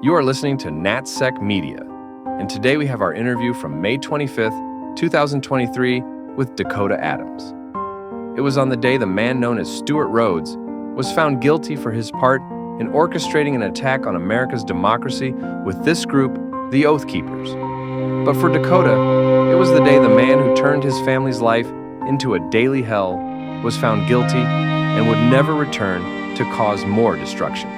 You are listening to NatSecMedia, and today we have our interview from May 25th, 2023 with Dakota Adams. It was on the day the man known as Stewart Rhodes was found guilty for his part in orchestrating an attack on America's democracy with this group, the Oathkeepers. But for Dakota, it was the day the man who turned his family's life into a daily hell was found guilty and would never return to cause more destruction.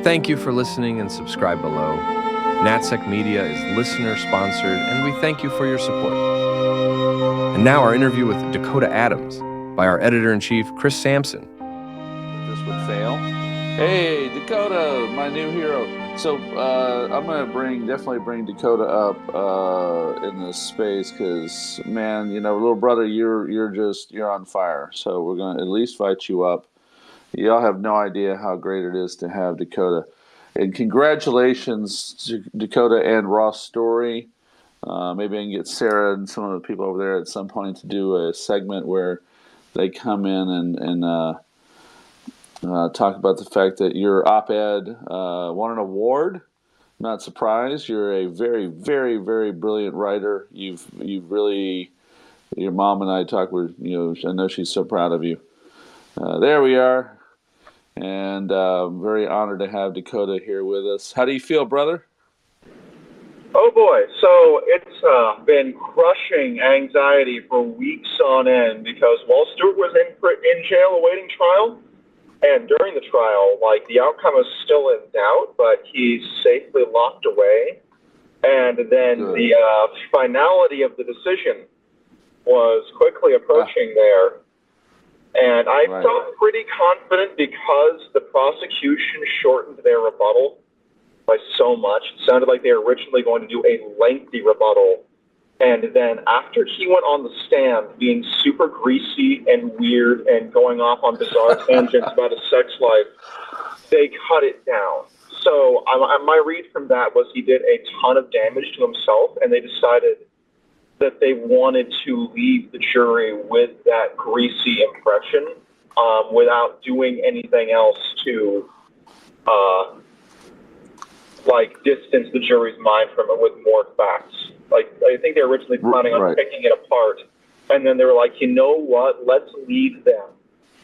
Thank you for listening and subscribe below. NatSecMedia is listener-sponsored, and we thank you for your support. And now our interview with Dakota Adams by our editor-in-chief, Chris Sampson. This would fail. Hey, Dakota, my new hero. So I'm gonna definitely bring Dakota up in this space because, man, little brother, you're on fire. So we're gonna at least invite you up. Y'all have no idea how great it is to have Dakota. And congratulations to Dakota and Ross Story. Maybe I can get Sarah and some of the people over there at some point to do a segment where they come in and talk about the fact that your op-ed won an award. Not surprised. You're a very, very, very brilliant writer. You've really, your mom and I talked with, I know she's so proud of you. There we are. And very honored to have Dakota here with us. How do you feel, brother? Oh boy, so it's been crushing anxiety for weeks on end because while Stewart was in jail awaiting trial, and during the trial, the outcome is still in doubt, but he's safely locked away. And then Good. The finality of the decision was quickly approaching there. And I felt pretty confident because the prosecution shortened their rebuttal by so much. It sounded like they were originally going to do a lengthy rebuttal. And then after he went on the stand being super greasy and weird and going off on bizarre tangents about his sex life, they cut it down. So my read from that was he did a ton of damage to himself, and they decided that they wanted to leave the jury with that greasy impression without doing anything else to distance the jury's mind from it with more facts. I think they were originally planning on picking it apart, and then they were like, you know what, let's leave them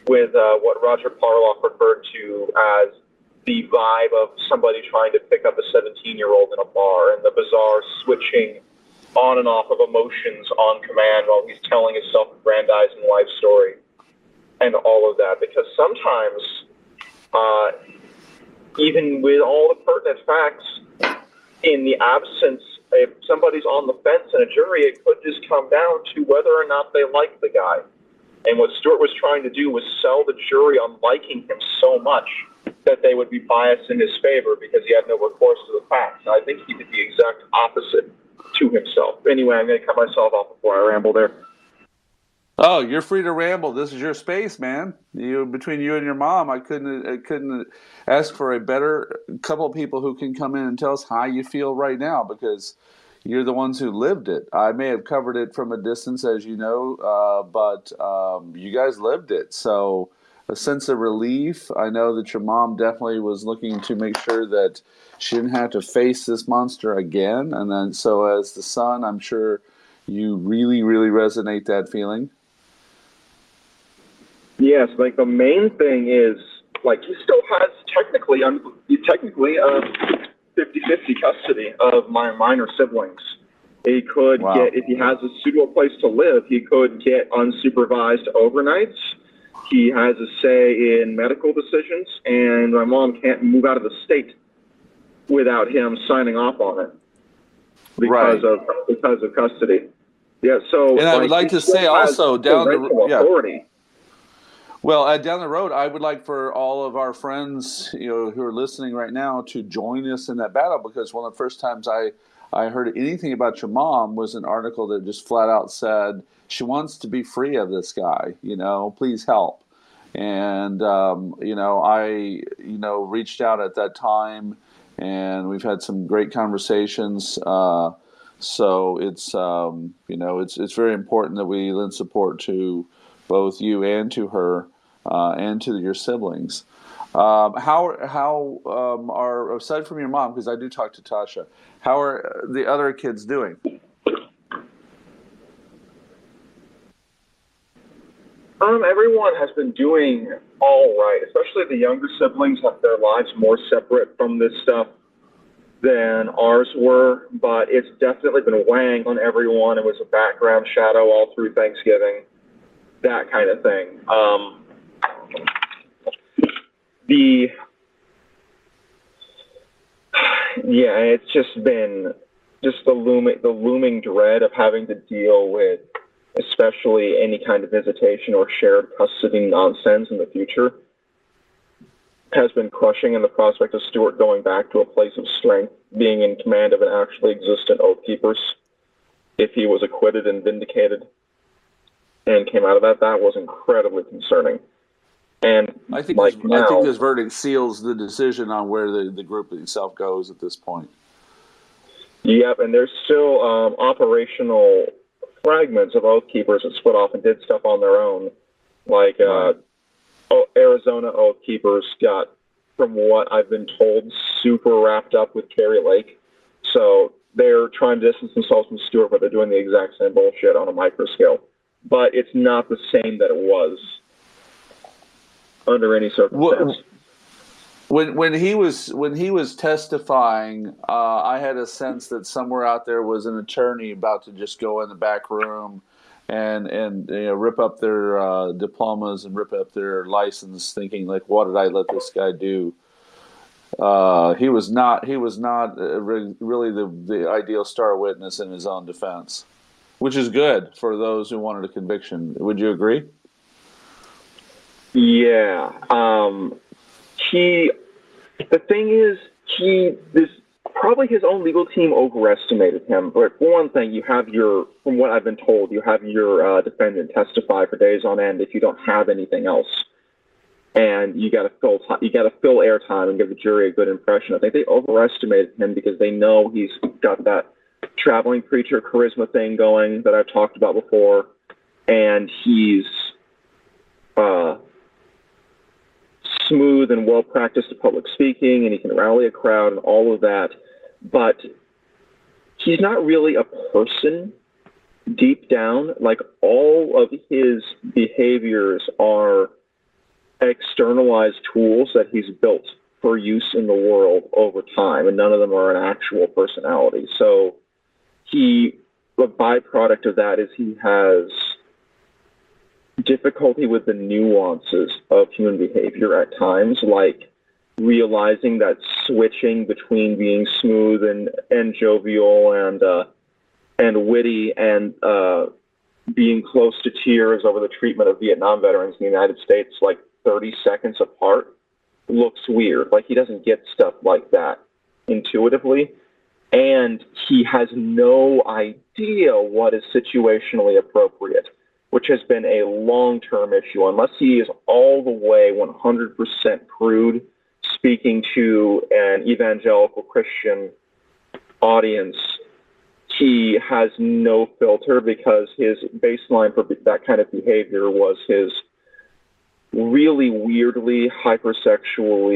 with what Roger Parloff referred to as the vibe of somebody trying to pick up a 17-year-old in a bar and the bizarre switching on and off of emotions on command while he's telling his self-aggrandizing life story and all of that. Because sometimes, even with all the pertinent facts, in the absence, if somebody's on the fence in a jury, it could just come down to whether or not they like the guy. And what Stewart was trying to do was sell the jury on liking him so much that they would be biased in his favor because he had no recourse to the facts. I think he did the exact opposite to himself. Anyway, I'm going to cut myself off before I ramble there. Oh, you're free to ramble. This is your space, man. Between you and your mom, I couldn't ask for a better couple of people who can come in and tell us how you feel right now, because you're the ones who lived it. I may have covered it from a distance, as you know, but you guys lived it. So a sense of relief. I know that your mom definitely was looking to make sure that she didn't have to face this monster again. And then, so as the son, I'm sure you really, really resonate that feeling. Yes, the main thing is, he still has technically 50-50 custody of my minor siblings. He could get, if he has a suitable place to live, he could get unsupervised overnights. He has a say in medical decisions, and my mom can't move out of the state without him signing off on it because of custody. Yeah, so and I would like to say also down the authority. Well, down the road, I would like for all of our friends, who are listening right now, to join us in that battle, because one of the first times I heard anything about your mom was an article that just flat out said she wants to be free of this guy. Please help. And I reached out at that time, and we've had some great conversations. So it's it's very important that we lend support to both you and to her and to your siblings. How are, aside from your mom, because I do talk to Tasha, how are the other kids doing? Everyone has been doing all right, especially the younger siblings have their lives more separate from this stuff than ours were, but it's definitely been weighing on everyone. It was a background shadow all through Thanksgiving, that kind of thing. It's just been the looming dread of having to deal with especially any kind of visitation or shared custody nonsense in the future has been crushing, and the prospect of Stewart going back to a place of strength, being in command of an actually existent Oathkeepers, if he was acquitted and vindicated and came out of that was incredibly concerning. And I think now, this verdict seals the decision on where the group itself goes at this point. Yep, and there's still operational fragments of Oathkeepers that split off and did stuff on their own. Like Arizona Oathkeepers got, from what I've been told, super wrapped up with Carrie Lake. So they're trying to distance themselves from Stewart, but they're doing the exact same bullshit on a micro scale. But it's not the same that it was under any circumstance. When he was testifying, I had a sense that somewhere out there was an attorney about to just go in the back room and rip up their diplomas and rip up their license, thinking like, "What did I let this guy do?" He was not really the ideal star witness in his own defense, which is good for those who wanted a conviction. Would you agree? Yeah. The thing is, probably his own legal team overestimated him. But for one thing, from what I've been told, you have your defendant testify for days on end if you don't have anything else, and you got to fill airtime and give the jury a good impression. I think they overestimated him because they know he's got that traveling preacher charisma thing going that I've talked about before, and he's smooth and well practiced at public speaking, and he can rally a crowd and all of that. But he's not really a person deep down. Like, all of his behaviors are externalized tools that he's built for use in the world over time, and none of them are an actual personality. So the byproduct of that is he has difficulty with the nuances of human behavior at times, like realizing that switching between being smooth and jovial and witty and being close to tears over the treatment of Vietnam veterans in the United States, like 30 seconds apart, looks weird. Like, he doesn't get stuff like that intuitively, and he has no idea what is situationally appropriate, which has been a long-term issue. Unless he is all the way 100% prude, speaking to an evangelical Christian audience, he has no filter, because his baseline for that kind of behavior was his really weirdly hypersexual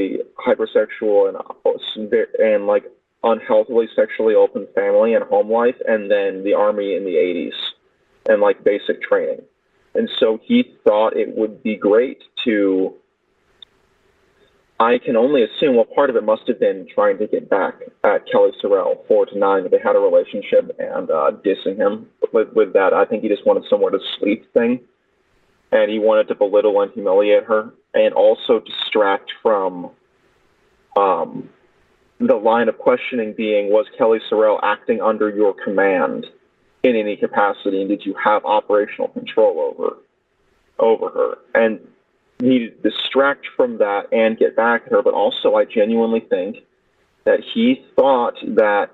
and like unhealthily sexually open family and home life, and then the Army in the 80s. And like basic training. And so he thought it would be great to, I can only assume, well, part of it must have been trying to get back at Kelly Sorrell for tonight. They had a relationship, and dissing him with that. I think he just wanted somewhere to sleep thing. And he wanted to belittle and humiliate her, and also distract from the line of questioning being, was Kelly Sorrell acting under your command in any capacity, and did you have operational control over her? And needed to distract from that and get back at her. But also, I genuinely think that he thought that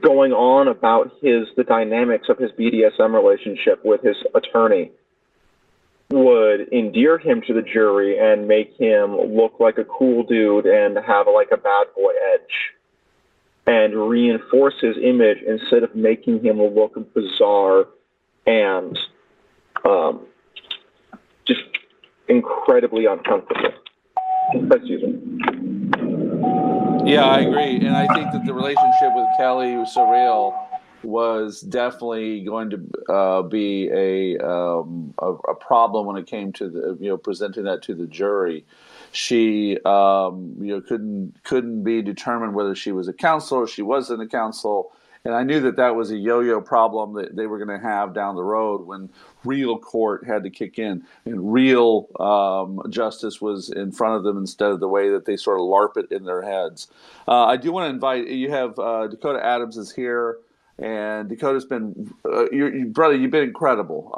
going on about the dynamics of his BDSM relationship with his attorney would endear him to the jury and make him look like a cool dude and have like a bad boy edge, and reinforce his image instead of making him look bizarre and just incredibly uncomfortable. Excuse me. Yeah, I agree, and I think that the relationship with Kelly Surreal was definitely going to be a problem when it came to the presenting that to the jury. She couldn't be determined whether she was a counsel or she wasn't a counsel. And I knew that that was a yo-yo problem that they were going to have down the road when real court had to kick in and real justice was in front of them instead of the way that they sort of LARP it in their heads. I do want to invite, you have Dakota Adams is here, and Dakota's been, brother, you've been incredible.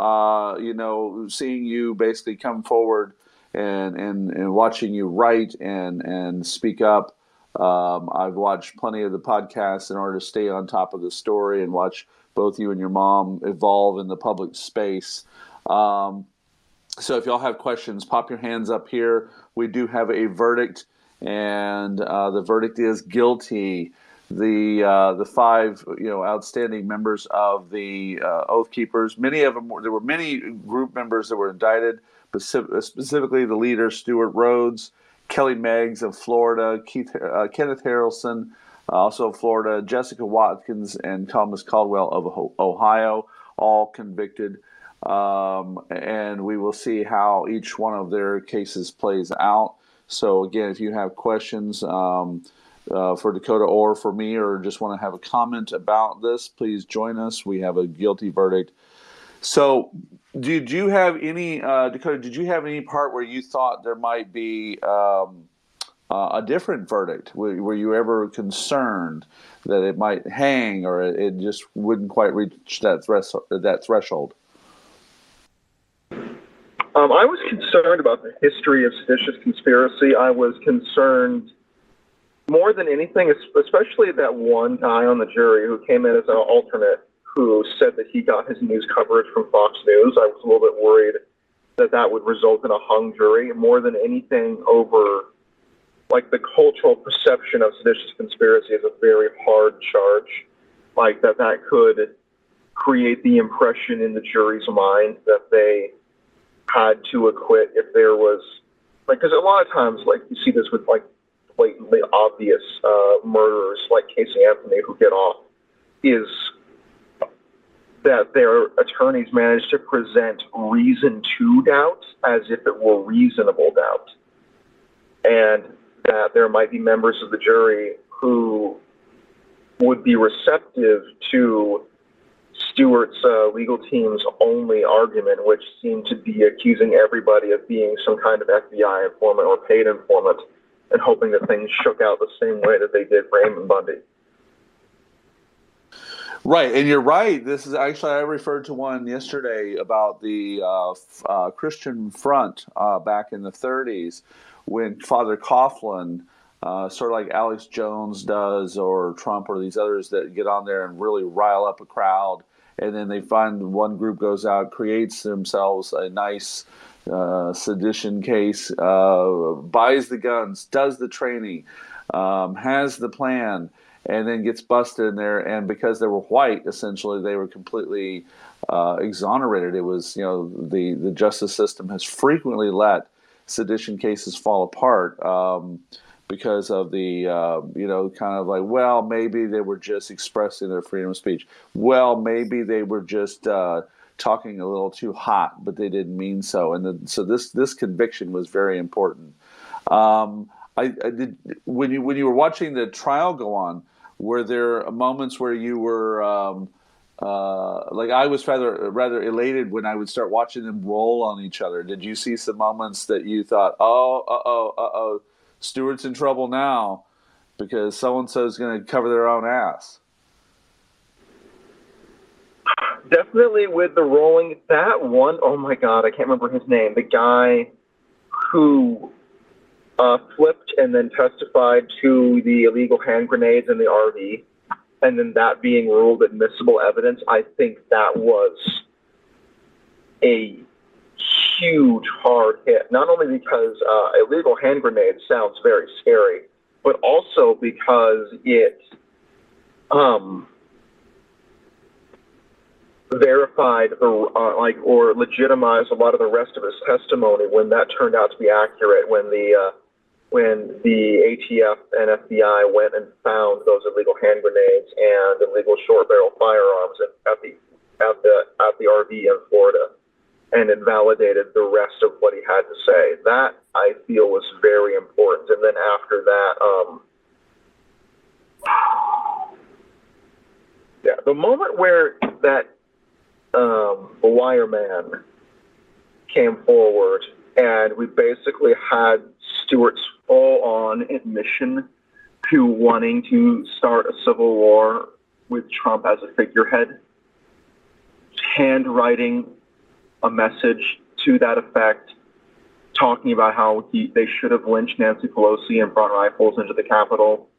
Seeing you basically come forward and watching you write and speak up. I've watched plenty of the podcasts in order to stay on top of the story and watch both you and your mom evolve in the public space. So if y'all have questions, pop your hands up here. We do have a verdict, and the verdict is guilty. The five outstanding members of the Oathkeepers, many of them there were many group members that were indicted, but specifically the leader Stewart Rhodes, Kelly Meggs of Florida, Kenneth Harrelson, also of Florida, Jessica Watkins, and Thomas Caldwell of Ohio, all convicted. And we will see how each one of their cases plays out. So again, if you have questions for Dakota or for me, or just want to have a comment about this, please join us. We have a guilty verdict. So did you have any, Dakota, did you have any part where you thought there might be a different verdict? Were you ever concerned that it might hang or it just wouldn't quite reach that threshold? I was concerned about the history of seditious conspiracy. I was concerned more than anything, especially that one guy on the jury who came in as an alternate who said that he got his news coverage from Fox News. I was a little bit worried that that would result in a hung jury more than anything over, like, the cultural perception of seditious conspiracy is a very hard charge. Like, that could create the impression in the jury's mind that they had to acquit if there was, like, because a lot of times, like, you see this with, like, blatantly obvious murderers like Casey Anthony who get off, is that their attorneys manage to present reason to doubt as if it were reasonable doubt. And that there might be members of the jury who would be receptive to Stewart's legal team's only argument, which seemed to be accusing everybody of being some kind of FBI informant or paid informant, and hoping that things shook out the same way that they did Raymond Bundy. Right, and you're right. This is actually, I referred to one yesterday about the Christian Front back in the 30s when Father Coughlin, sort of like Alex Jones does or Trump or these others that get on there and really rile up a crowd, and then they find one group goes out, creates themselves a nice sedition case, buys the guns, does the training, has the plan, and then gets busted in there. And because they were white, essentially, they were completely exonerated. It was, the justice system has frequently let sedition cases fall apart because of the, kind of like, well, maybe they were just expressing their freedom of speech. Well, maybe they were just talking a little too hot, but they didn't mean so. And so this conviction was very important. I did when you were watching the trial go on, were there moments where you were like I was rather elated when I would start watching them roll on each other? Did you see some moments that you thought, oh, Stewart's in trouble now because so-and-so is going to cover their own ass? Definitely with the rolling, that one, oh my God, I can't remember his name. The guy who flipped and then testified to the illegal hand grenades in the RV, and then that being ruled admissible evidence, I think that was a huge hard hit. Not only because illegal hand grenades sounds very scary, but also because it verified or legitimized a lot of the rest of his testimony when that turned out to be accurate, when the ATF and FBI went and found those illegal hand grenades and illegal short barrel firearms at the RV in Florida, and invalidated the rest of what he had to say. That, I feel, was very important. And then after that, the moment where that wire man came forward, and we basically had Stewart's full-on admission to wanting to start a civil war with Trump as a figurehead, handwriting a message to that effect, talking about how they should have lynched Nancy Pelosi and brought rifles into the Capitol.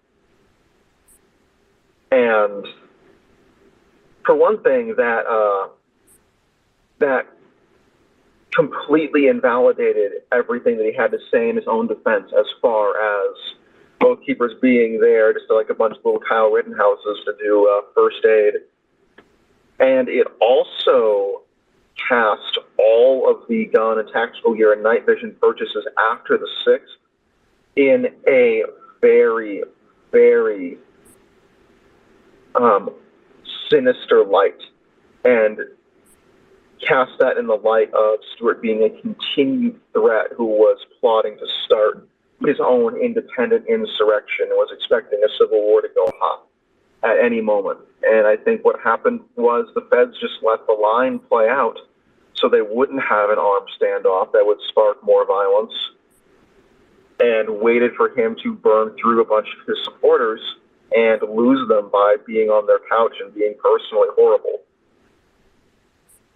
And for one thing, that completely invalidated everything that he had to say in his own defense, as far as Oathkeepers being there just like a bunch of little Kyle Rittenhouses to do first aid. And it also cast all of the gun and tactical gear and night vision purchases after the 6th in a very, very sinister light, and cast that in the light of Stewart being a continued threat who was plotting to start his own independent insurrection and was expecting a civil war to go hot at any moment. And I think what happened was the feds just let the line play out so they wouldn't have an armed standoff that would spark more violence, and waited for him to burn through a bunch of his supporters and lose them by being on their couch and being personally horrible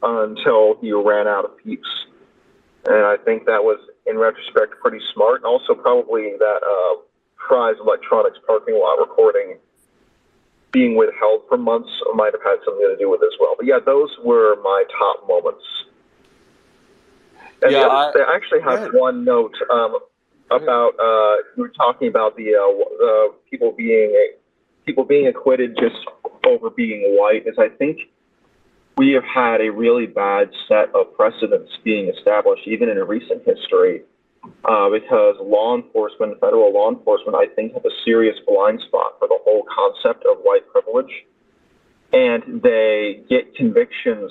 until he ran out of peeps. And I think that was, in retrospect, pretty smart. And also probably that prize electronics parking lot recording being withheld for months might have had something to do with it as well. But yeah, those were my top moments. And I actually have one note about you were talking about the people being acquitted just over being white. Is I think we have had a really bad set of precedents being established, even in a recent history, because federal law enforcement, I think, have a serious blind spot for the whole concept of white privilege. And they get convictions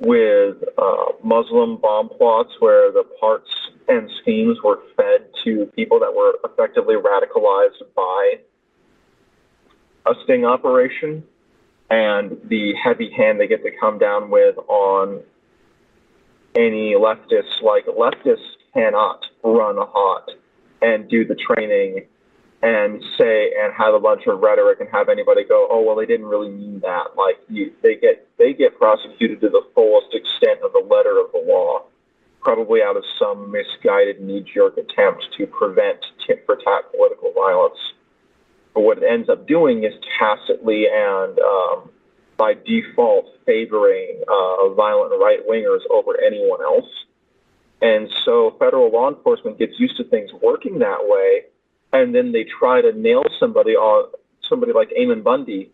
with Muslim bomb plots where the parts and schemes were fed to people that were effectively radicalized by a sting operation, and the heavy hand they get to come down with on any leftists. Like, leftists cannot run hot and do the training and say and have a bunch of rhetoric and have anybody go, oh, well, they didn't really mean that. Like, they get prosecuted to the fullest extent of the letter of the law, probably out of some misguided knee-jerk attempt to prevent tit-for-tat political violence. But what it ends up doing is tacitly and by default favoring violent right-wingers over anyone else. And so federal law enforcement gets used to things working that way, and then they try to nail somebody like Eamon Bundy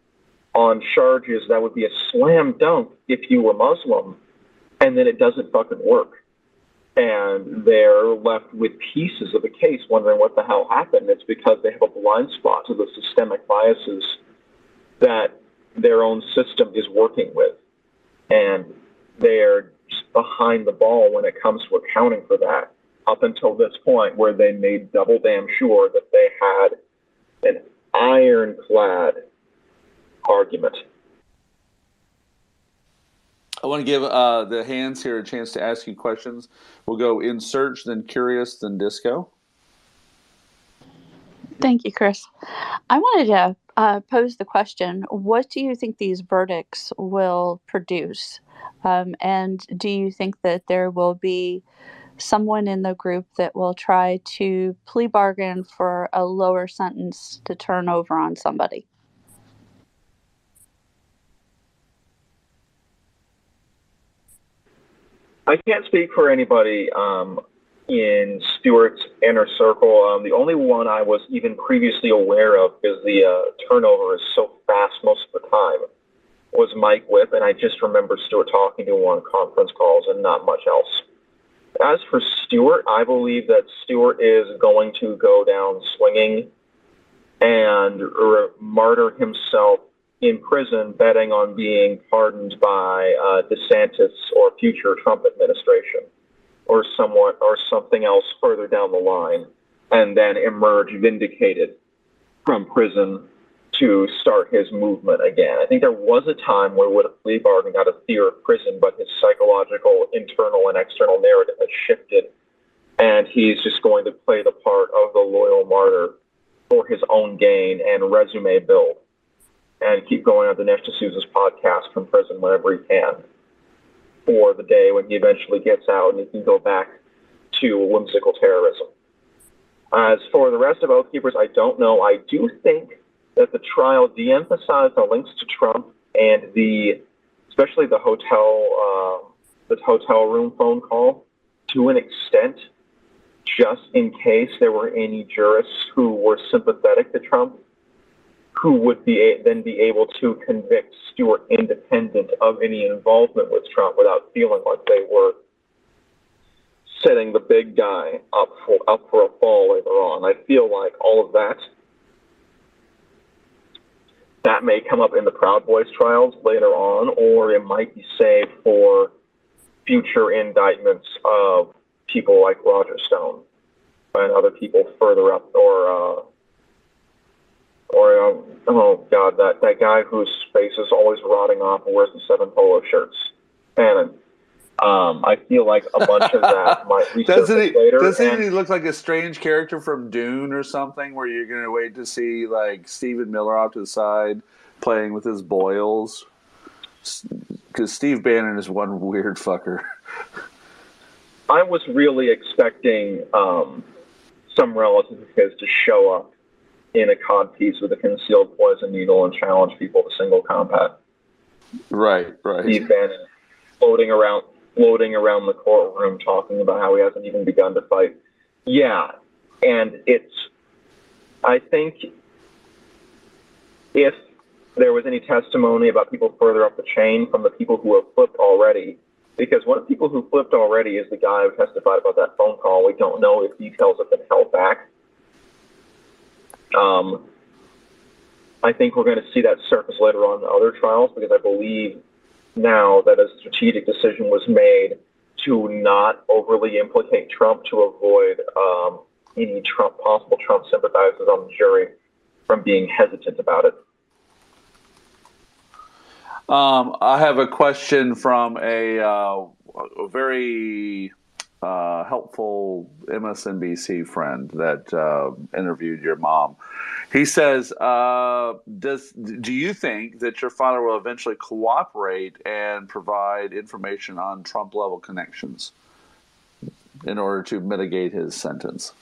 on charges that would be a slam dunk if you were Muslim, and then it doesn't fucking work. And they're left with pieces of the case wondering what the hell happened. It's because they have a blind spot to the systemic biases that their own system is working with. And they're just behind the ball when it comes to accounting for that, up until this point where they made double damn sure that they had an ironclad argument. I want to give the hands here a chance to ask you questions. We'll go in search, then curious, then disco. Thank you, Chris. I wanted to pose the question, what do you think these verdicts will produce? And do you think that there will be someone in the group that will try to plea bargain for a lower sentence to turn over on somebody? I can't speak for anybody in Stewart's inner circle. The only one I was even previously aware of, because the turnover is so fast most of the time, was Mike Whip, and I just remember Stewart talking to him on conference calls and not much else. As for Stewart, I believe that Stewart is going to go down swinging and martyr himself in prison, betting on being pardoned by DeSantis or future Trump administration or something else further down the line, and then emerge vindicated from prison to start his movement again. I think there was a time where he would have plea bargained out of fear of prison, but his psychological, internal, and external narrative has shifted, and he's just going to play the part of the loyal martyr for his own gain and resume build, and keep going on Dinesh D'Souza's podcast from prison whenever he can, for the day when he eventually gets out and he can go back to whimsical terrorism. As for the rest of Oathkeepers, I don't know. I do think that the trial de-emphasized the links to Trump and especially the hotel room phone call to an extent, just in case there were any jurists who were sympathetic to Trump, who would then be able to convict Stewart independent of any involvement with Trump without feeling like they were setting the big guy up for a fall later on. I feel like all of that may come up in the Proud Boys trials later on, or it might be saved for future indictments of people like Roger Stone and other people further up, or oh God, that guy whose face is always rotting off and wears the 7 polo shirts. And I feel like a bunch of that might resurface later. Doesn't he look like a strange character from Dune or something, where you're going to wait to see like Stephen Miller off to the side playing with his boils? Because Steve Bannon is one weird fucker. I was really expecting some relative of his to show up in a codpiece with a concealed poison needle and challenge people to single combat. Right. Steve Bannon floating around the courtroom talking about how he hasn't even begun to fight. Yeah, and I think if there was any testimony about people further up the chain from the people who have flipped already, because one of the people who flipped already is the guy who testified about that phone call. We don't know if details have been held back. I think we're going to see that surface later on in other trials, because I believe now that a strategic decision was made to not overly implicate Trump to avoid any possible Trump sympathizers on the jury from being hesitant about it. I have a question from a very helpful MSNBC friend that interviewed your mom. He says, do you think that your father will eventually cooperate and provide information on Trump-level connections in order to mitigate his sentence?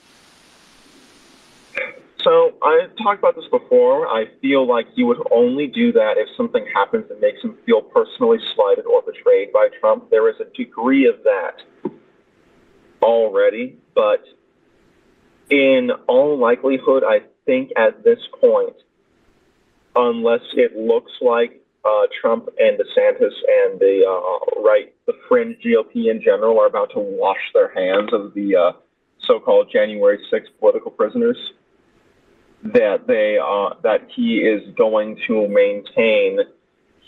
So I talked about this before. I feel like he would only do that if something happens that makes him feel personally slighted or betrayed by Trump. There is a degree of that already, but in all likelihood, I think at this point, unless it looks like Trump and DeSantis and the fringe GOP in general are about to wash their hands of the so-called January 6th political prisoners, that he is going to maintain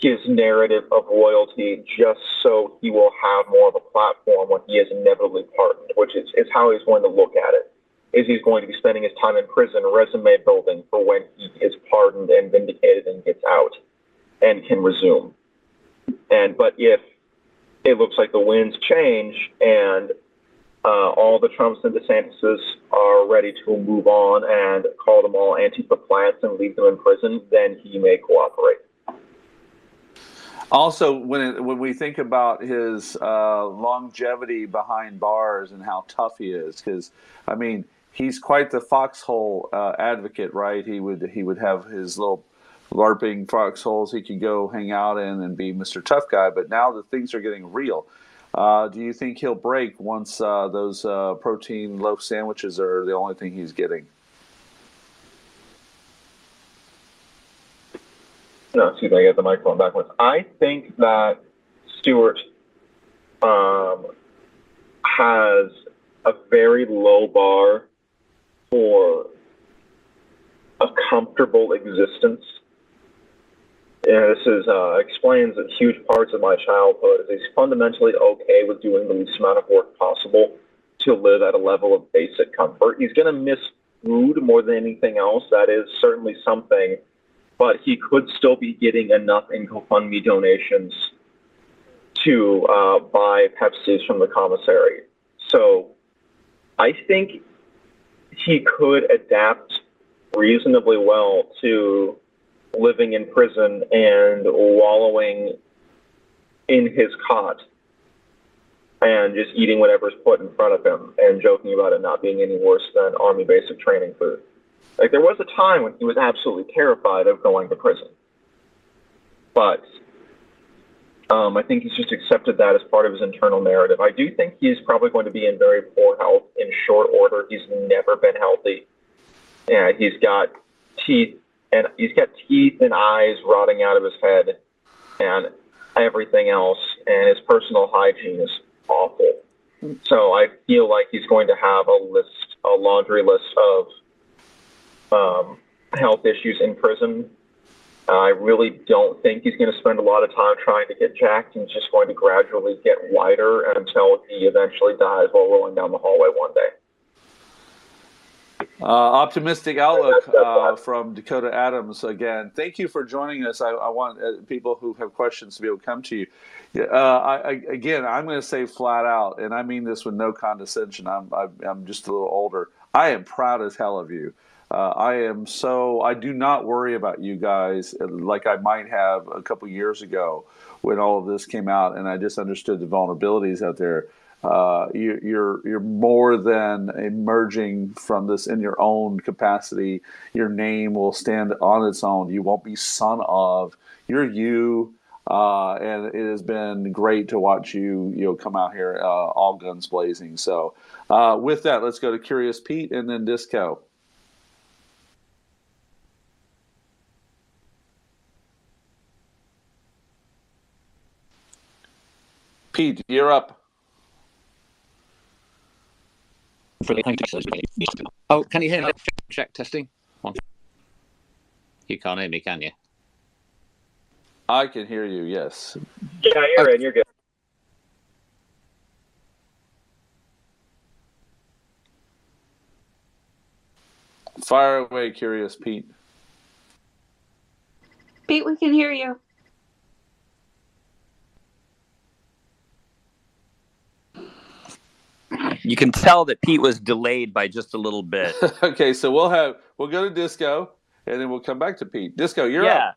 his narrative of loyalty just so he will have more of a platform when he is inevitably pardoned, which is how he's going to look at it. Is he's going to be spending his time in prison resume building for when he is pardoned and vindicated and gets out and can resume. But if it looks like the winds change and all the Trumps and DeSantises are ready to move on and call them all Antifa plants and leave them in prison, then he may cooperate. Also, when we think about his longevity behind bars and how tough he is, because I mean, he's quite the foxhole advocate, right? He would have his little LARPing foxholes he could go hang out in and be Mr. Tough Guy. But now that things are getting real, do you think he'll break once those protein loaf sandwiches are the only thing he's getting? No, excuse me, I get the microphone backwards. I think that Stewart has a very low bar for a comfortable existence. And this explains that huge parts of my childhood is he's fundamentally okay with doing the least amount of work possible to live at a level of basic comfort. He's going to miss food more than anything else. That is certainly something. But he could still be getting enough in GoFundMe donations to buy Pepsis from the commissary. So I think he could adapt reasonably well to living in prison and wallowing in his cot and just eating whatever's put in front of him and joking about it not being any worse than Army basic training food. Like, there was a time when he was absolutely terrified of going to prison. But I think he's just accepted that as part of his internal narrative. I do think he's probably going to be in very poor health in short order. He's never been healthy. Yeah, he's got teeth and eyes rotting out of his head and everything else, and his personal hygiene is awful. So I feel like he's going to have a laundry list of health issues in prison. I really don't think he's going to spend a lot of time trying to get jacked. He's just going to gradually get whiter until he eventually dies while rolling down the hallway one day. Optimistic outlook from Dakota Adams again. Thank you for joining us. I want people who have questions to be able to come to you. I'm going to say flat out, and I mean this with no condescension. I'm just a little older. I am proud as hell of you. I do not worry about you guys like I might have a couple years ago when all of this came out and I just understood the vulnerabilities out there. You're more than emerging from this in your own capacity. Your name will stand on its own. You won't be son of. You're you, and it has been great to watch you come out here all guns blazing. So with that, let's go to Curious Pete and then Disco. Pete, you're up. Oh, can you hear me? Check, testing. You can't hear me, can you? I can hear you, yes. Yeah, you're in. You're good. Fire away, Curious Pete. Pete, we can hear you. You can tell that Pete was delayed by just a little bit. Okay, so we'll go to Disco, and then we'll come back to Pete. Disco, you're up.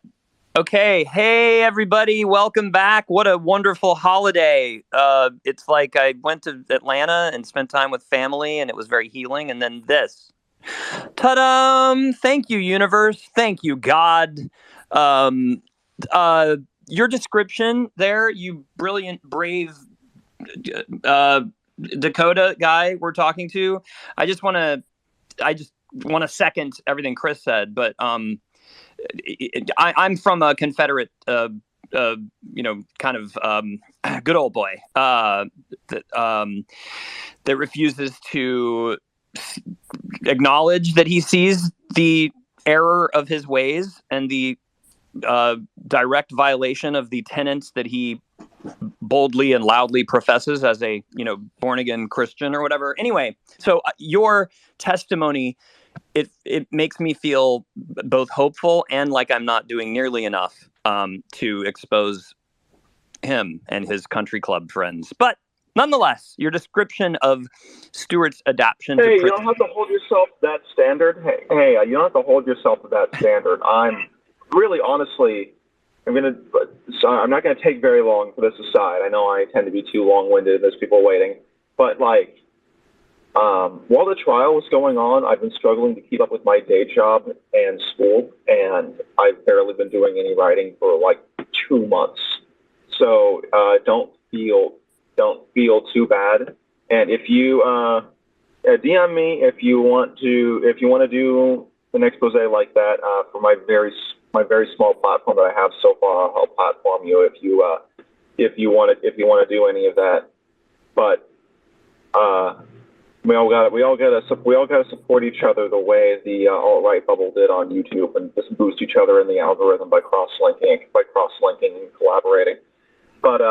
Okay. Hey, everybody. Welcome back. What a wonderful holiday. It's like I went to Atlanta and spent time with family, and it was very healing. And then this. Ta-da! Thank you, universe. Thank you, God. Your description there, you brilliant, brave Dakota guy we're talking to. I just want to second everything Chris said, but I'm from a Confederate, kind of good old boy that refuses to acknowledge that he sees the error of his ways and the direct violation of the tenets that he boldly and loudly professes as a, born again Christian or whatever. Anyway, so your testimony, it makes me feel both hopeful and like I'm not doing nearly enough to expose him and his country club friends. But nonetheless, your description of Stewart's adaptation to you don't have to hold yourself to that standard. Hey, you don't have to hold yourself to that standard. I'm really, honestly, I'm not going to take very long for this aside. I know I tend to be too long-winded. There's people waiting. But, while the trial was going on, I've been struggling to keep up with my day job and school, and I've barely been doing any writing for, 2 months. So don't feel too bad. And if you DM me if you want to do an expose like that for my very my very small platform that I have so far. I'll platform you if you want to do any of that. But we all gotta support each other the way the alt-right bubble did on YouTube, and just boost each other in the algorithm by cross-linking and collaborating. But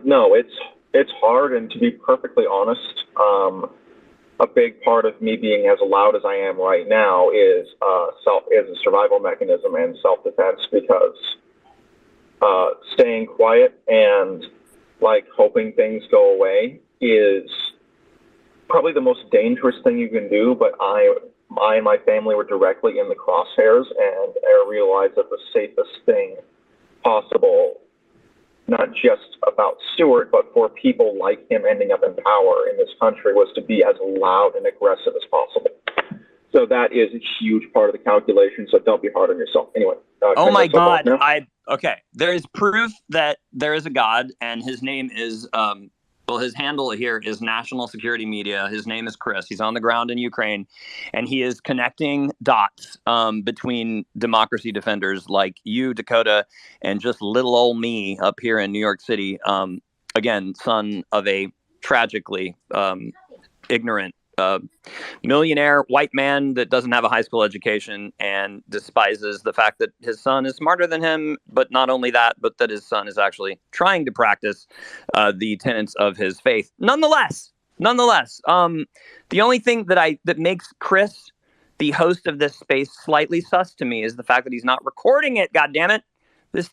no, it's hard, and to be perfectly honest, a big part of me being as loud as I am right now is a survival mechanism and self-defense, because staying quiet and hoping things go away is probably the most dangerous thing you can do. But I and my family were directly in the crosshairs, and I realized that the safest thing possible, not just about Stewart, but for people like him ending up in power in this country, was to be as loud and aggressive as possible. So that is a huge part of the calculation. So don't be hard on yourself. Anyway. Oh my God! Okay. There is proof that there is a God, and his name is his handle here is National Security Media. His name is Chris. He's on the ground in Ukraine, and he is connecting dots between democracy defenders like you, Dakota, and just little old me up here in New York City. Again, son of a tragically ignorant millionaire white man that doesn't have a high school education and despises the fact that his son is smarter than him. But not only that, but that his son is actually trying to practice the tenets of his faith. Nonetheless, the only thing that makes Chris, the host of this space, slightly sus to me is the fact that he's not recording it. God damn it. This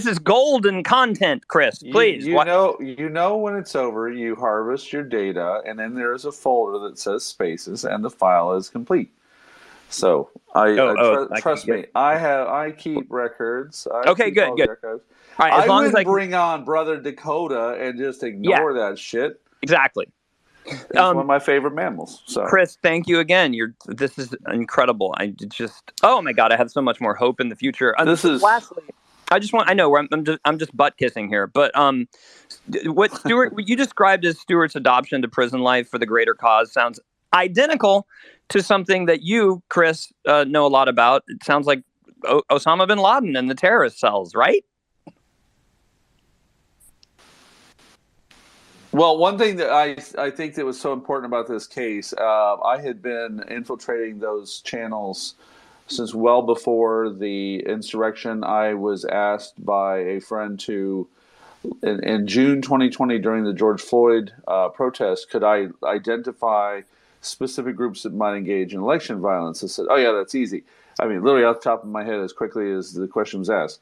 is golden content, Chris. Please. You know when it's over, you harvest your data, and then there's a folder that says spaces, and the file is complete. So trust me, I keep records. Okay, good. All right, as long as I bring on Brother Dakota and just ignore that shit. Exactly. He's one of my favorite mammals. So, Chris, thank you again. This is incredible. Oh my God, I have so much more hope in the future. Lastly, I'm just butt kissing here, but what you described as Stewart's adoption to prison life for the greater cause sounds identical to something that you, Chris, know a lot about. It sounds like Osama bin Laden and the terrorist cells, right? Well, one thing that I think that was so important about this case, I had been infiltrating those channels since well before the insurrection. I was asked by a friend in June 2020, during the George Floyd protest, could I identify specific groups that might engage in election violence? I said, oh yeah, that's easy. I mean, literally off the top of my head, as quickly as the question was asked.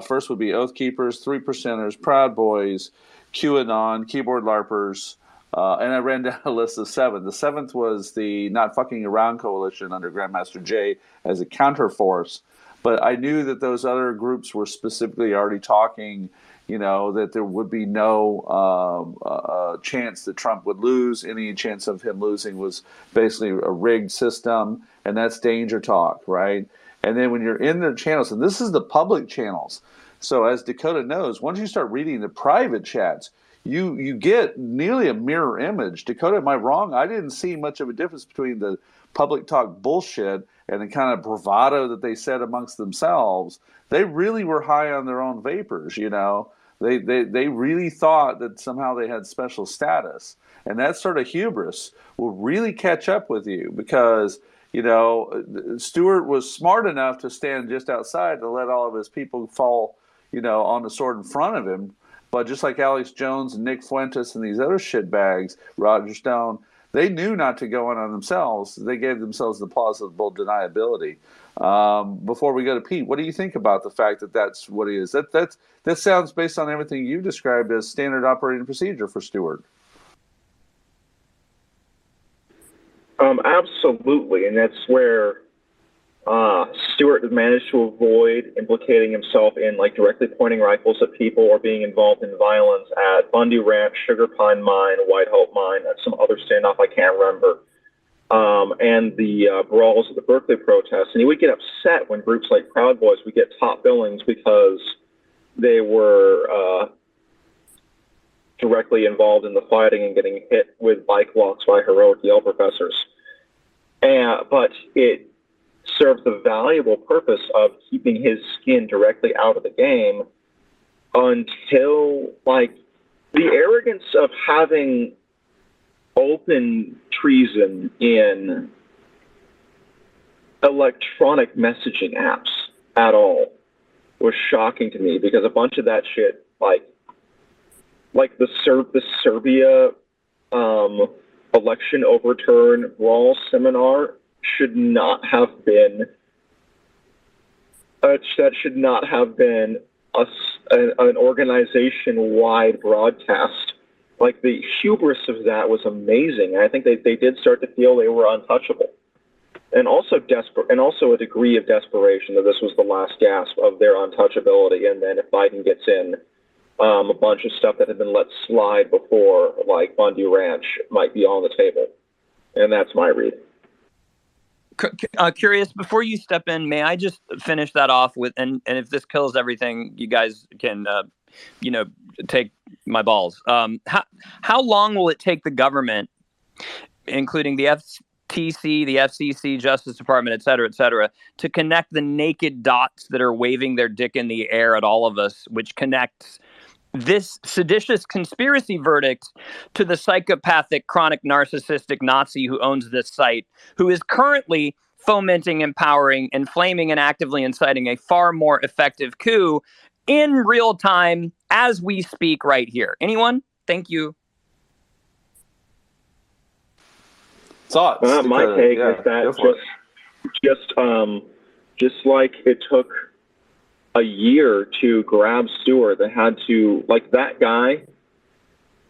First would be Oathkeepers, 3%ers, Proud Boys, QAnon, keyboard LARPers, and I ran down a list of 7. The 7th was the Not Fucking Around Coalition under Grandmaster Jay as a counterforce. But I knew that those other groups were specifically already talking, that there would be no chance that Trump would lose. Any chance of him losing was basically a rigged system, and that's danger talk, right? And then when you're in their channels, and this is the public channels, so as Dakota knows, once you start reading the private chats, you get nearly a mirror image. Dakota, am I wrong? I didn't see much of a difference between the public talk bullshit and the kind of bravado that they said amongst themselves. They really were high on their own vapors, They really thought that somehow they had special status. And that sort of hubris will really catch up with you because, Stewart was smart enough to stand just outside to let all of his people fall on the sword in front of him. But just like Alex Jones and Nick Fuentes and these other shitbags, Roger Stone, they knew not to go in on themselves. They gave themselves the plausible deniability. Before we go to Pete, what do you think about the fact that that's what he is? That sounds, based on everything you described, as standard operating procedure for Stewart. Absolutely, and that's where Stewart managed to avoid implicating himself in directly pointing rifles at people or being involved in violence at Bundy Ranch, Sugar Pine Mine, White Hope Mine, at some other standoff I can't remember, and the brawls at the Berkeley protests. And he would get upset when groups like Proud Boys would get top billings because they were directly involved in the fighting and getting hit with bike locks by heroic Yale professors. But served the valuable purpose of keeping his skin directly out of the game until, like, the arrogance of having open treason in electronic messaging apps at all was shocking to me, because a bunch of that shit, like the Serbia election overturn brawl seminar should not have been an organization-wide broadcast. Like, the hubris of that was amazing. I think they did start to feel they were untouchable, and also a degree of desperation that this was the last gasp of their untouchability. And then if Biden gets in, a bunch of stuff that had been let slide before, like Bundy Ranch, might be on the table. And that's my read. Curious, before you step in, may I just finish that off with, and if this kills everything, you guys can, take my balls. How long will it take the government, including the FTC, the FCC, Justice Department, et cetera, to connect the naked dots that are waving their dick in the air at all of us, which connects this seditious conspiracy verdict to the psychopathic, chronic, narcissistic Nazi who owns this site, who is currently fomenting, empowering, inflaming, and actively inciting a far more effective coup in real time as we speak right here? Anyone? Thank you. Thoughts? My take is that just like it took a year to grab Stewart, they had to, like, that guy,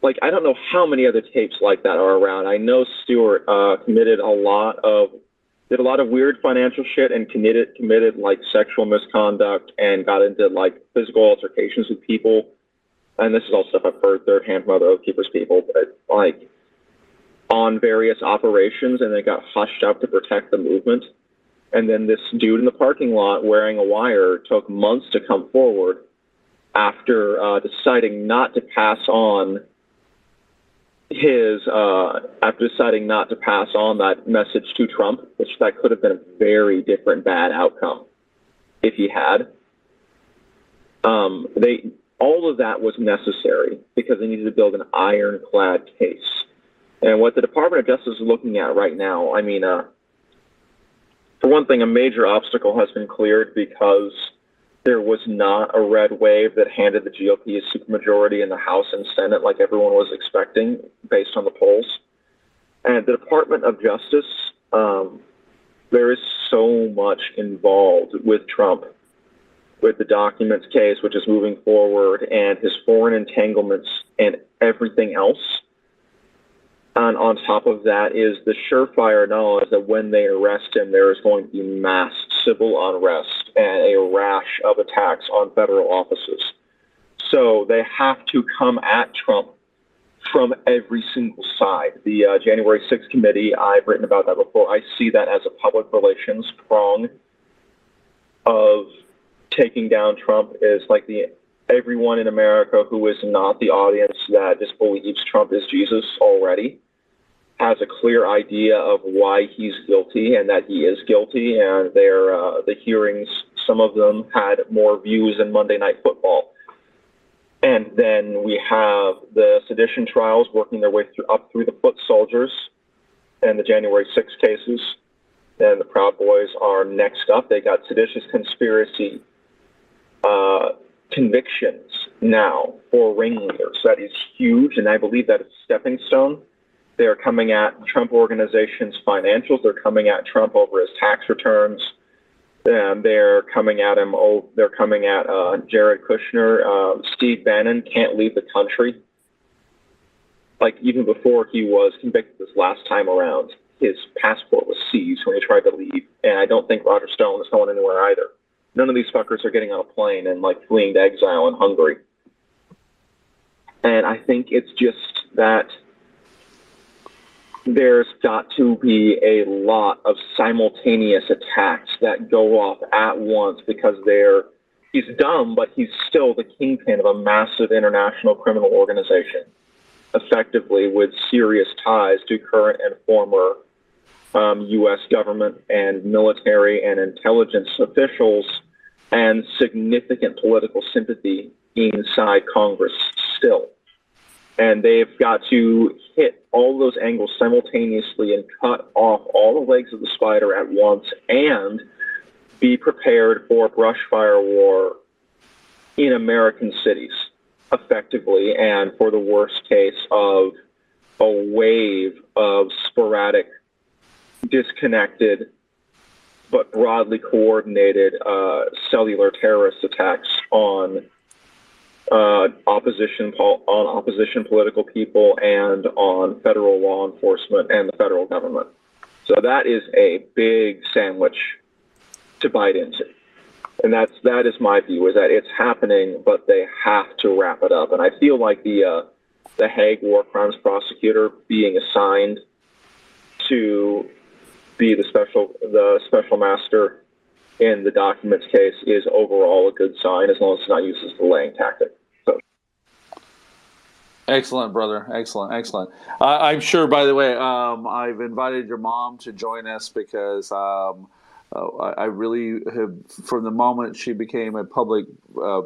like, I don't know how many other tapes like that are around. I know Stewart did a lot of weird financial shit and committed like sexual misconduct and got into like physical altercations with people. And this is all stuff I've heard third hand from other Oathkeepers people, but like on various operations, and they got hushed up to protect the movement. And then this dude in the parking lot wearing a wire took months to come forward after deciding not to pass on that message to Trump, which that could have been a very different bad outcome if he had. All of that was necessary because they needed to build an ironclad case. And what the Department of Justice is looking at right now, I mean, for one thing, a major obstacle has been cleared because there was not a red wave that handed the GOP a supermajority in the House and Senate like everyone was expecting based on the polls. And the Department of Justice, there is so much involved with Trump, with the documents case, which is moving forward, and his foreign entanglements and everything else. And on top of that is the surefire knowledge that when they arrest him, there is going to be mass civil unrest and a rash of attacks on federal offices. So they have to come at Trump from every single side. The January 6th committee, I've written about that before. I see that as a public relations prong of taking down Trump, is like everyone in America who is not the audience that just believes Trump is Jesus already has a clear idea of why he's guilty and that he is guilty. And the hearings, some of them had more views than Monday Night Football. And then we have the sedition trials working their way up through the foot soldiers and the January 6th cases. And the Proud Boys are next up. They got seditious conspiracy convictions now for ringleaders. That is huge, and I believe that is a stepping stone. They're coming at Trump Organization's financials. They're coming at Trump over his tax returns. And they're coming at him. They're coming at Jared Kushner. Steve Bannon can't leave the country. Like, even before he was convicted this last time around, his passport was seized when he tried to leave. And I don't think Roger Stone is going anywhere either. None of these fuckers are getting on a plane and like fleeing to exile in Hungary. And I think it's just that there's got to be a lot of simultaneous attacks that go off at once because he's dumb, but he's still the kingpin of a massive international criminal organization, effectively with serious ties to current and former U.S. government and military and intelligence officials and significant political sympathy inside Congress still. And they've got to hit all those angles simultaneously and cut off all the legs of the spider at once and be prepared for a brush fire war in American cities effectively, and for the worst case of a wave of sporadic, disconnected, but broadly coordinated cellular terrorist attacks on opposition political people and on federal law enforcement and the federal government. So that is a big sandwich to bite into. And that is my view, is that it's happening, but they have to wrap it up. And I feel like the Hague War Crimes prosecutor being assigned to be the special master in the documents case is overall a good sign, as long as it's not used as a delaying tactic. So. Excellent, brother. Excellent. I'm sure, by the way, I've invited your mom to join us because I really have, from the moment she became a public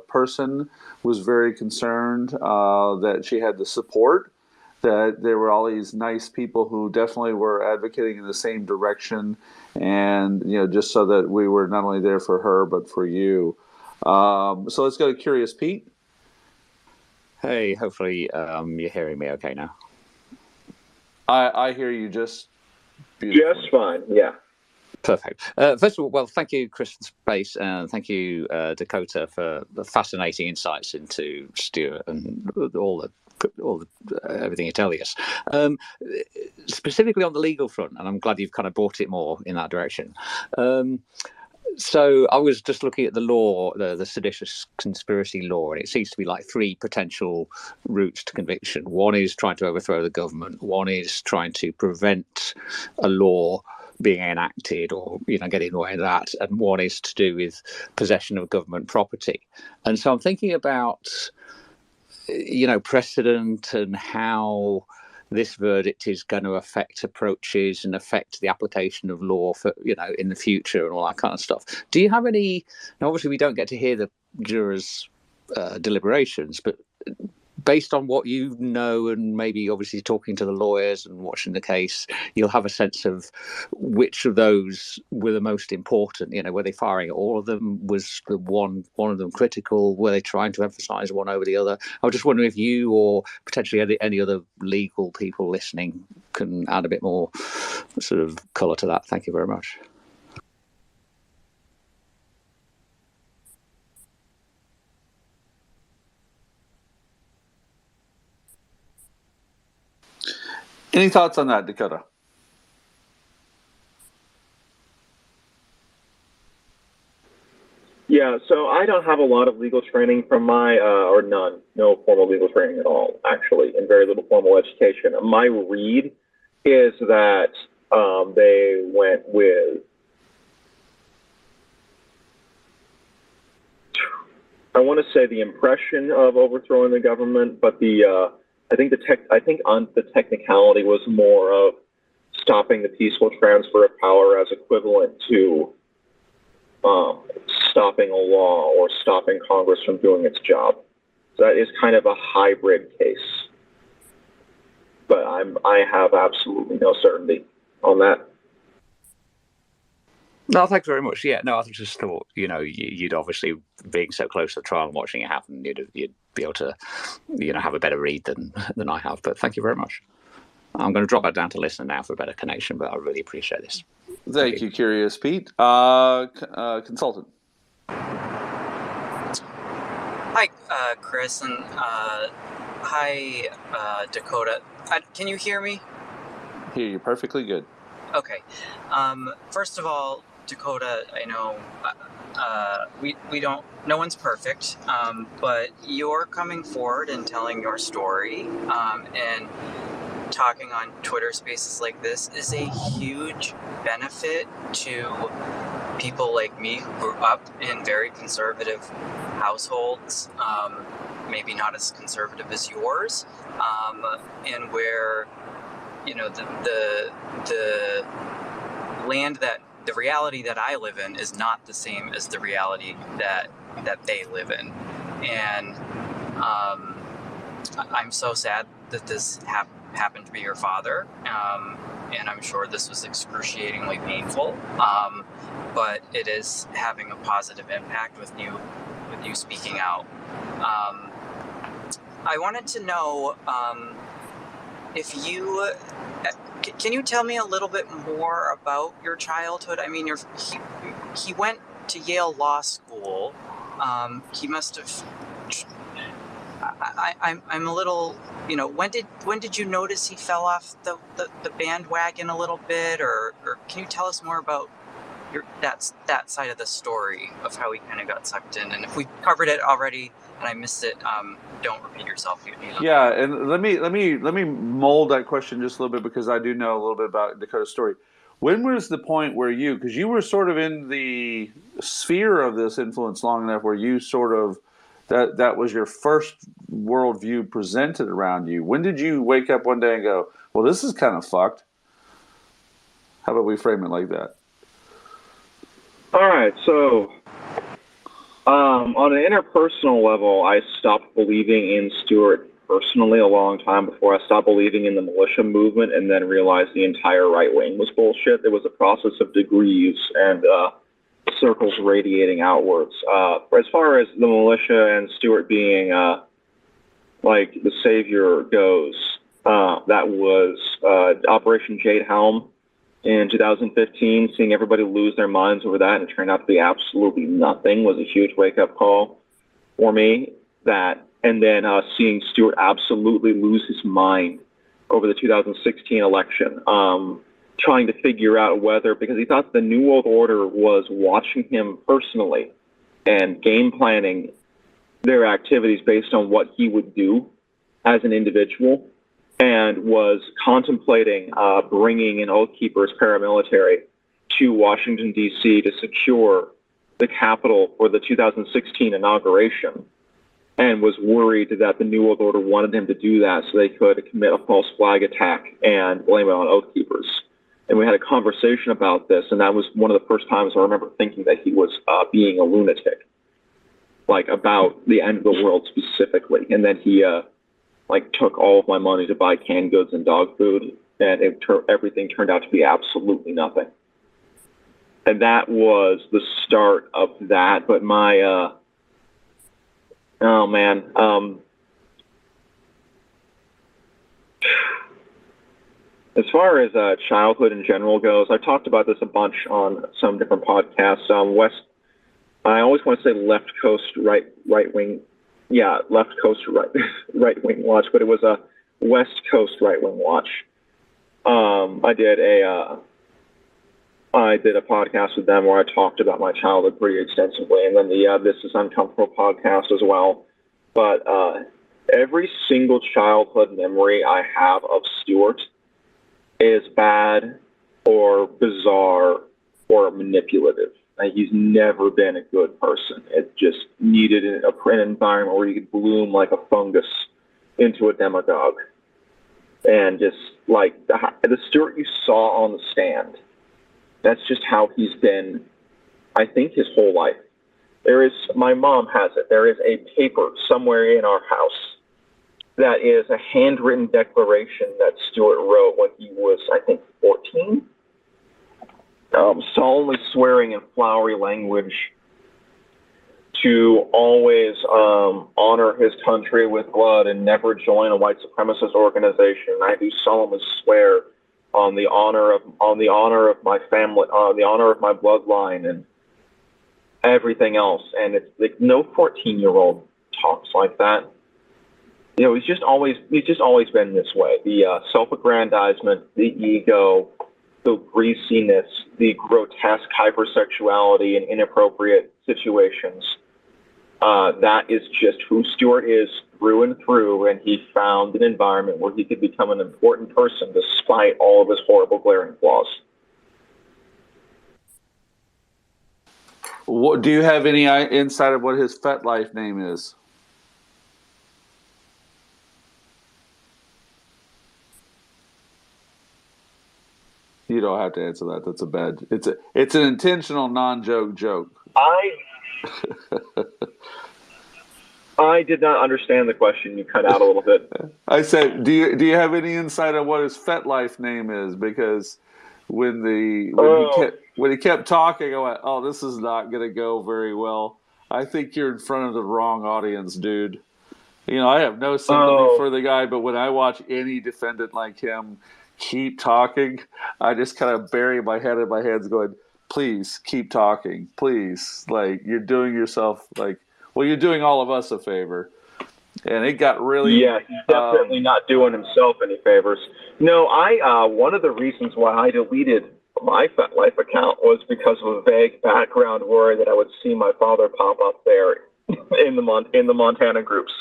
person, was very concerned that she had the support, that there were all these nice people who definitely were advocating in the same direction, and just so that we were not only there for her but for you. So let's go to Curious Pete. Hey, hopefully you're hearing me okay now. I hear you just beautifully. Just fine, yeah. Perfect. First of all, well, thank you, Chris and Space, and thank you, Dakota, for the fascinating insights into Stewart and all the everything you're telling us. Specifically on the legal front, and I'm glad you've kind of brought it more in that direction. So I was just looking at the law, the seditious conspiracy law, and it seems to be like three potential routes to conviction. One is trying to overthrow the government. One is trying to prevent a law being enacted or getting in the way of that, and one is to do with possession of government property. And so I'm thinking about precedent and how this verdict is going to affect approaches and affect the application of law for in the future and all that kind of stuff. Do you have any? Now, obviously, we don't get to hear the jurors' deliberations, but based on what you know, and maybe obviously talking to the lawyers and watching the case, you'll have a sense of which of those were the most important. Were they firing at all of them? Was the one of them critical? Were they trying to emphasize one over the other? I was just wondering if you or potentially any other legal people listening can add a bit more sort of color to that. Thank you very much. Any thoughts on that, Dakota? Yeah, so I don't have a lot of legal training from or none, no formal legal training at all, actually, and very little formal education. My read is that they went with, I want to say the impression of overthrowing the government, but I think the technicality was more of stopping the peaceful transfer of power as equivalent to stopping a law or stopping Congress from doing its job. So that is kind of a hybrid case. But I have absolutely no certainty on that. No, thanks very much. Yeah, no, I just thought, you'd obviously, being so close to the trial and watching it happen, you'd be able to, have a better read than I have. But thank you very much. I'm going to drop that down to listen now for a better connection, but I really appreciate this. Thank you, Curious Pete. Consultant. Hi, Chris, and hi, Dakota. Can you hear me? Hear you perfectly good. Okay. First of all, Dakota, I know we don't. No one's perfect, but you're coming forward and telling your story, and talking on Twitter Spaces like this is a huge benefit to people like me who grew up in very conservative households, maybe not as conservative as yours, and where the the reality that I live in is not the same as the reality that they live in. And I'm so sad that this happened to be your father. And I'm sure this was excruciatingly painful. But it is having a positive impact with you speaking out. I wanted to know if you can you tell me a little bit more about your childhood? I mean, he went to Yale Law School. He must have. I'm a little, when did you notice he fell off the bandwagon a little bit, or can you tell us more about that side of the story of how he kind of got sucked in? And if we covered it already and I missed it, don't repeat yourself. Yeah, and let me mold that question just a little bit, because I do know a little bit about Dakota's story. When was the point where because you were sort of in the sphere of this influence long enough where you sort of, that was your first worldview presented around you. When did you wake up one day and go, well, this is kind of fucked? How about we frame it like that? All right, so on an interpersonal level, I stopped believing in Stewart personally a long time before I stopped believing in the militia movement, and then realized the entire right wing was bullshit. There was a process of degrees and circles radiating outwards. As far as the militia and Stewart being like the savior goes, that was Operation Jade Helm in 2015. Seeing everybody lose their minds over that, and it turned out to be absolutely nothing, was a huge wake-up call for me. And then seeing Stewart absolutely lose his mind over the 2016 election, trying to figure out whether, because he thought the New World Order was watching him personally and game planning their activities based on what he would do as an individual, and was contemplating bringing in Oathkeepers paramilitary to Washington, D.C. to secure the Capitol for the 2016 inauguration, and was worried that the New World Order wanted him to do that so they could commit a false flag attack and blame it on Oathkeepers. And we had a conversation about this, and that was one of the first times I remember thinking that he was being a lunatic, like about the end of the world specifically. And then he took all of my money to buy canned goods and dog food, and everything turned out to be absolutely nothing. And that was the start of that. But my as far as childhood in general goes, I talked about this a bunch on some different podcasts. I always want to say left coast right wing, left coast right wing watch, but it was a West Coast right wing watch. I did a podcast with them where I talked about my childhood pretty extensively, and then the This Is Uncomfortable podcast as well. But every single childhood memory I have of Stewart is bad or bizarre or manipulative. He's never been a good person. It just needed an environment where you could bloom like a fungus into a demagogue. And just like the Stewart you saw on the stand, that's just how he's been, I think, his whole life. My mom has it, there is a paper somewhere in our house that is a handwritten declaration that Stewart wrote when he was, I think, 14. Solemnly swearing in flowery language to always honor his country with blood and never join a white supremacist organization. I do solemnly swear on the honor of my family, on the honor of my bloodline, and everything else. And it's like no 14-year-old talks like that. He's just always been this way. The self-aggrandizement, the ego, the greasiness, the grotesque hypersexuality in inappropriate situations. That is just who Stewart is through and through, and he found an environment where he could become an important person despite all of his horrible, glaring flaws. Do you have any insight of what his FetLife name is? You don't have to answer that. That's a bad. It's an intentional non-joke joke. I did not understand the question. You cut out a little bit. I said, do you have any insight on what his FetLife name is? Because when he kept talking, I went, "Oh, this is not going to go very well. I think you're in front of the wrong audience, dude." I have no sympathy for the guy, but when I watch any defendant like him keep talking, I just kind of bury my head in my hands going, please keep talking. Please. Like, you're doing yourself, you're doing all of us a favor. And it got really... Yeah, he's definitely not doing himself any favors. No, one of the reasons why I deleted my FetLife account was because of a vague background worry that I would see my father pop up there in the Montana groups.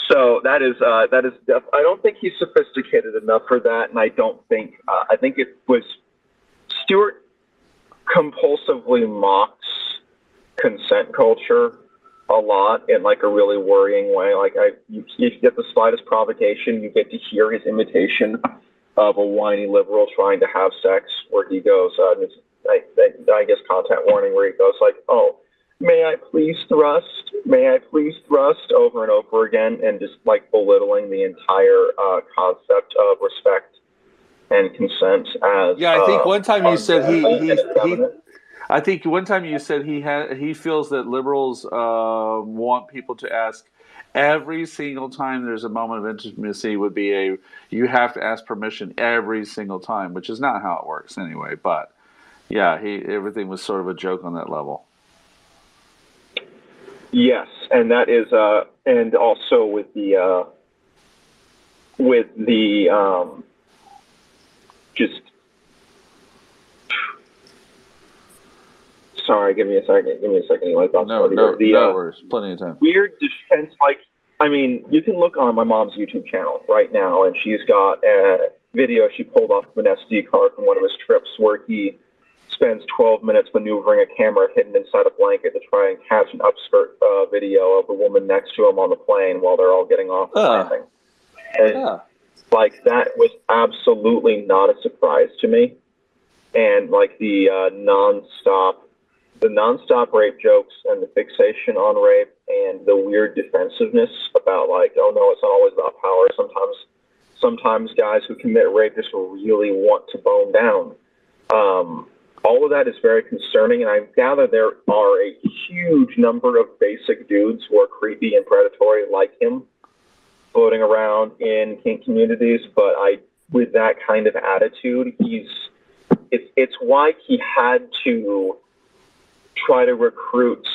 So that is I don't think he's sophisticated enough for that, and I think it was Stewart compulsively mocks consent culture a lot in like a really worrying way. If you get the slightest provocation, you get to hear his imitation of a whiny liberal trying to have sex, where he goes, I guess content warning, where he goes like, "Oh, may I please thrust? May I please thrust?" over and over again, and just like belittling the entire concept of respect and consent as. Yeah, I think one time you said I think one time you said he feels that liberals want people to ask every single time there's a moment of intimacy would be you have to ask permission every single time, which is not how it works anyway. But yeah, everything was sort of a joke on that level. Yes, and that is, and also with the just. Sorry, give me a second. No worries. Plenty of time. Weird defense, you can look on my mom's YouTube channel right now, and she's got a video she pulled off of an SD card from one of his trips where he spends 12 minutes maneuvering a camera hidden inside a blanket to try and catch an upskirt video of the woman next to him on the plane while they're all getting off the landing. And, that was absolutely not a surprise to me. And, the nonstop rape jokes and the fixation on rape and the weird defensiveness about, oh, no, it's not always about power. Sometimes guys who commit rape just really want to bone down. All of that is very concerning, and I gather there are a huge number of basic dudes who are creepy and predatory like him floating around in kink communities, but with that kind of attitude, it's why he had to try to recruit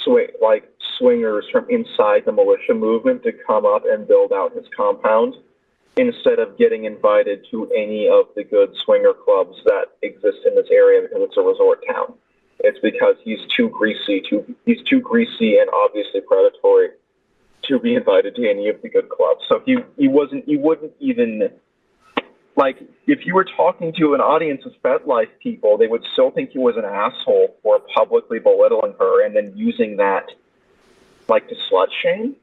swingers from inside the militia movement to come up and build out his compound, instead of getting invited to any of the good swinger clubs that exist in this area because it's a resort town. It's because he's too greasy and obviously predatory to be invited to any of the good clubs. So he wouldn't even, if you were talking to an audience of FetLife people, they would still think he was an asshole for publicly belittling her and then using that to slut shame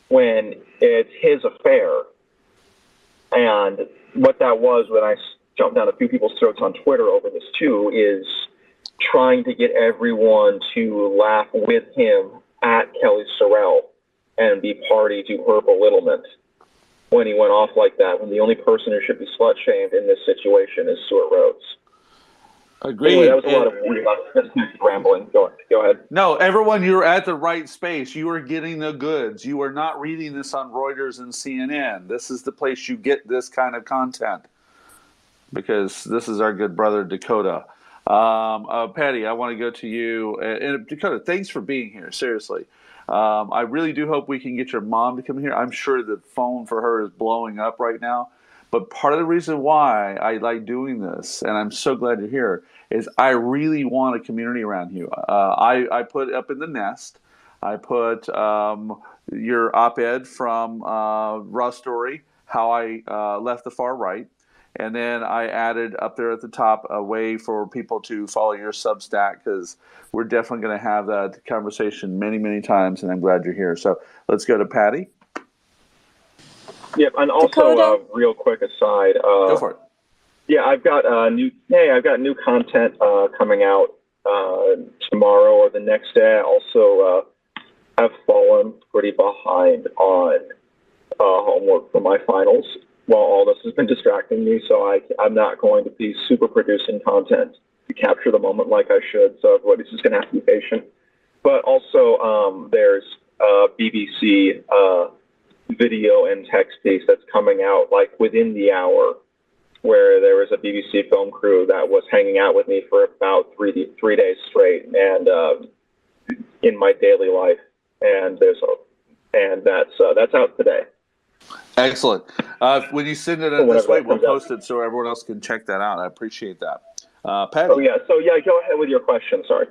when it's his affair. And what that was, when I jumped down a few people's throats on Twitter over this too, is trying to get everyone to laugh with him at Kelly Sorrell and be party to her belittlement when he went off like that, when the only person who should be slut-shamed in this situation is Stewart Rhodes. Agreed. Anyway, that was a lot of weird rambling. Go ahead. No, everyone, you're at the right space. You are getting the goods. You are not reading this on Reuters and CNN. This is the place you get this kind of content, because this is our good brother Dakota. Patty, I want to go to you. And Dakota, thanks for being here. Seriously. I really do hope we can get your mom to come here. I'm sure the phone for her is blowing up right now. But part of the reason why I like doing this, and I'm so glad you're here, is I really want a community around you. I put up in the nest, I put your op-ed from Raw Story, how I left the far right. And then I added up there at the top a way for people to follow your Substack, because we're definitely going to have that conversation many, many times, and I'm glad you're here. So let's go to Patty. Yep, and also, real quick aside. Go for it. Yeah, I've got I've got new content coming out tomorrow or the next day. I also have fallen pretty behind on homework for my finals while all this has been distracting me. So I'm not going to be super producing content to capture the moment like I should. So everybody's just going to have to be patient. But also there's a BBC video and text piece that's coming out like within the hour, where there was a BBC film crew that was hanging out with me for about 3 days straight, and in my daily life, and that's out today. Excellent. When you send it in this way, we'll post it so everyone else can check that out. I appreciate that. Patty. Oh yeah. So yeah, go ahead with your question. Sorry.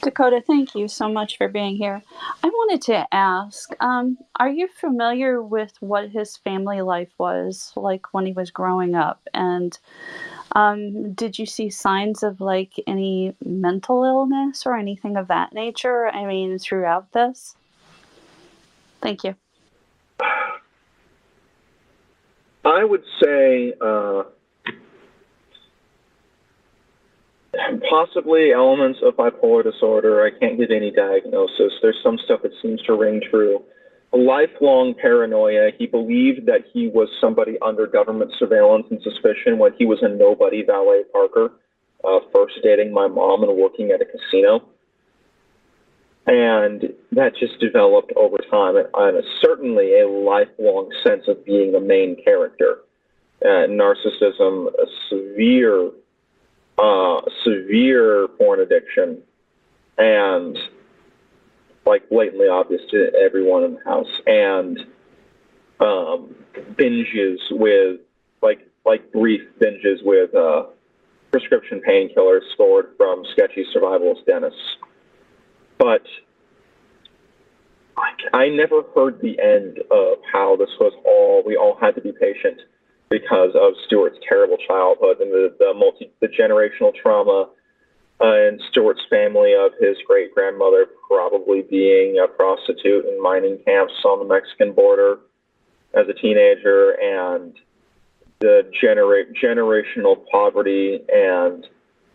Dakota, thank you so much for being here. I wanted to ask, are you familiar with what his family life was like when he was growing up? And did you see signs of like any mental illness or anything of that nature? I mean, throughout this? Thank you. I would say possibly elements of bipolar disorder. I can't give any diagnosis. There's some stuff that seems to ring true. A lifelong paranoia. He believed that he was somebody under government surveillance and suspicion when he was a nobody valet parker, first dating my mom and working at a casino. And that just developed over time, and certainly a lifelong sense of being the main character. Narcissism, a severe porn addiction, and like blatantly obvious to everyone in the house, and binges with like brief binges with prescription painkillers stored from sketchy survivalist dentists. But I never heard the end of how this was we all had to be patient because of Stewart's terrible childhood and the generational trauma in Stewart's family of his great-grandmother probably being a prostitute in mining camps on the Mexican border as a teenager, and the generational poverty and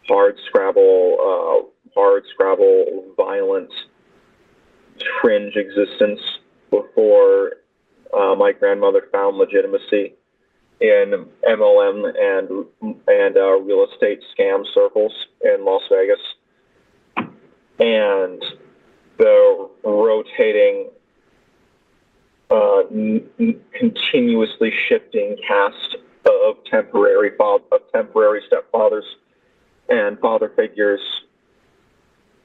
hard scrabble violent fringe existence before my grandmother found legitimacy in MLM and real estate scam circles in Las Vegas, and the rotating, continuously shifting cast of temporary stepfathers and father figures,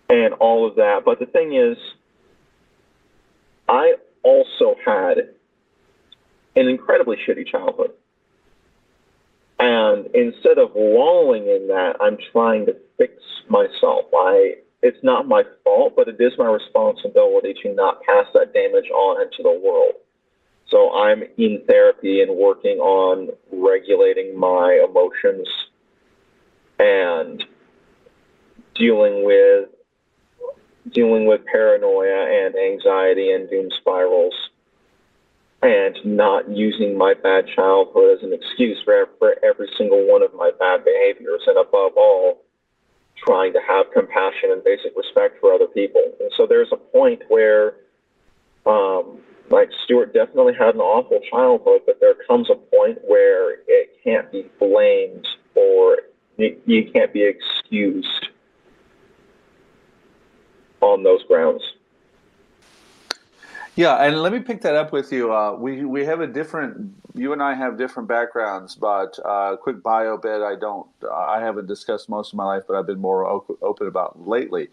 and all of that. But the thing is, I also had an incredibly shitty childhood. And instead of wallowing in that, I'm trying to fix myself. It's not my fault, but it is my responsibility to not pass that damage on into the world. So I'm in therapy and working on regulating my emotions and dealing with paranoia and anxiety and doom spirals, and not using my bad childhood as an excuse for every single one of my bad behaviors, and above all, trying to have compassion and basic respect for other people. And so there's a point where, like Stewart definitely had an awful childhood, but there comes a point where it can't be blamed or you can't be excused on those grounds. Yeah, and let me pick that up with you. We have you and I have different backgrounds, but quick bio bit. I haven't discussed most of my life, but I've been more open about lately.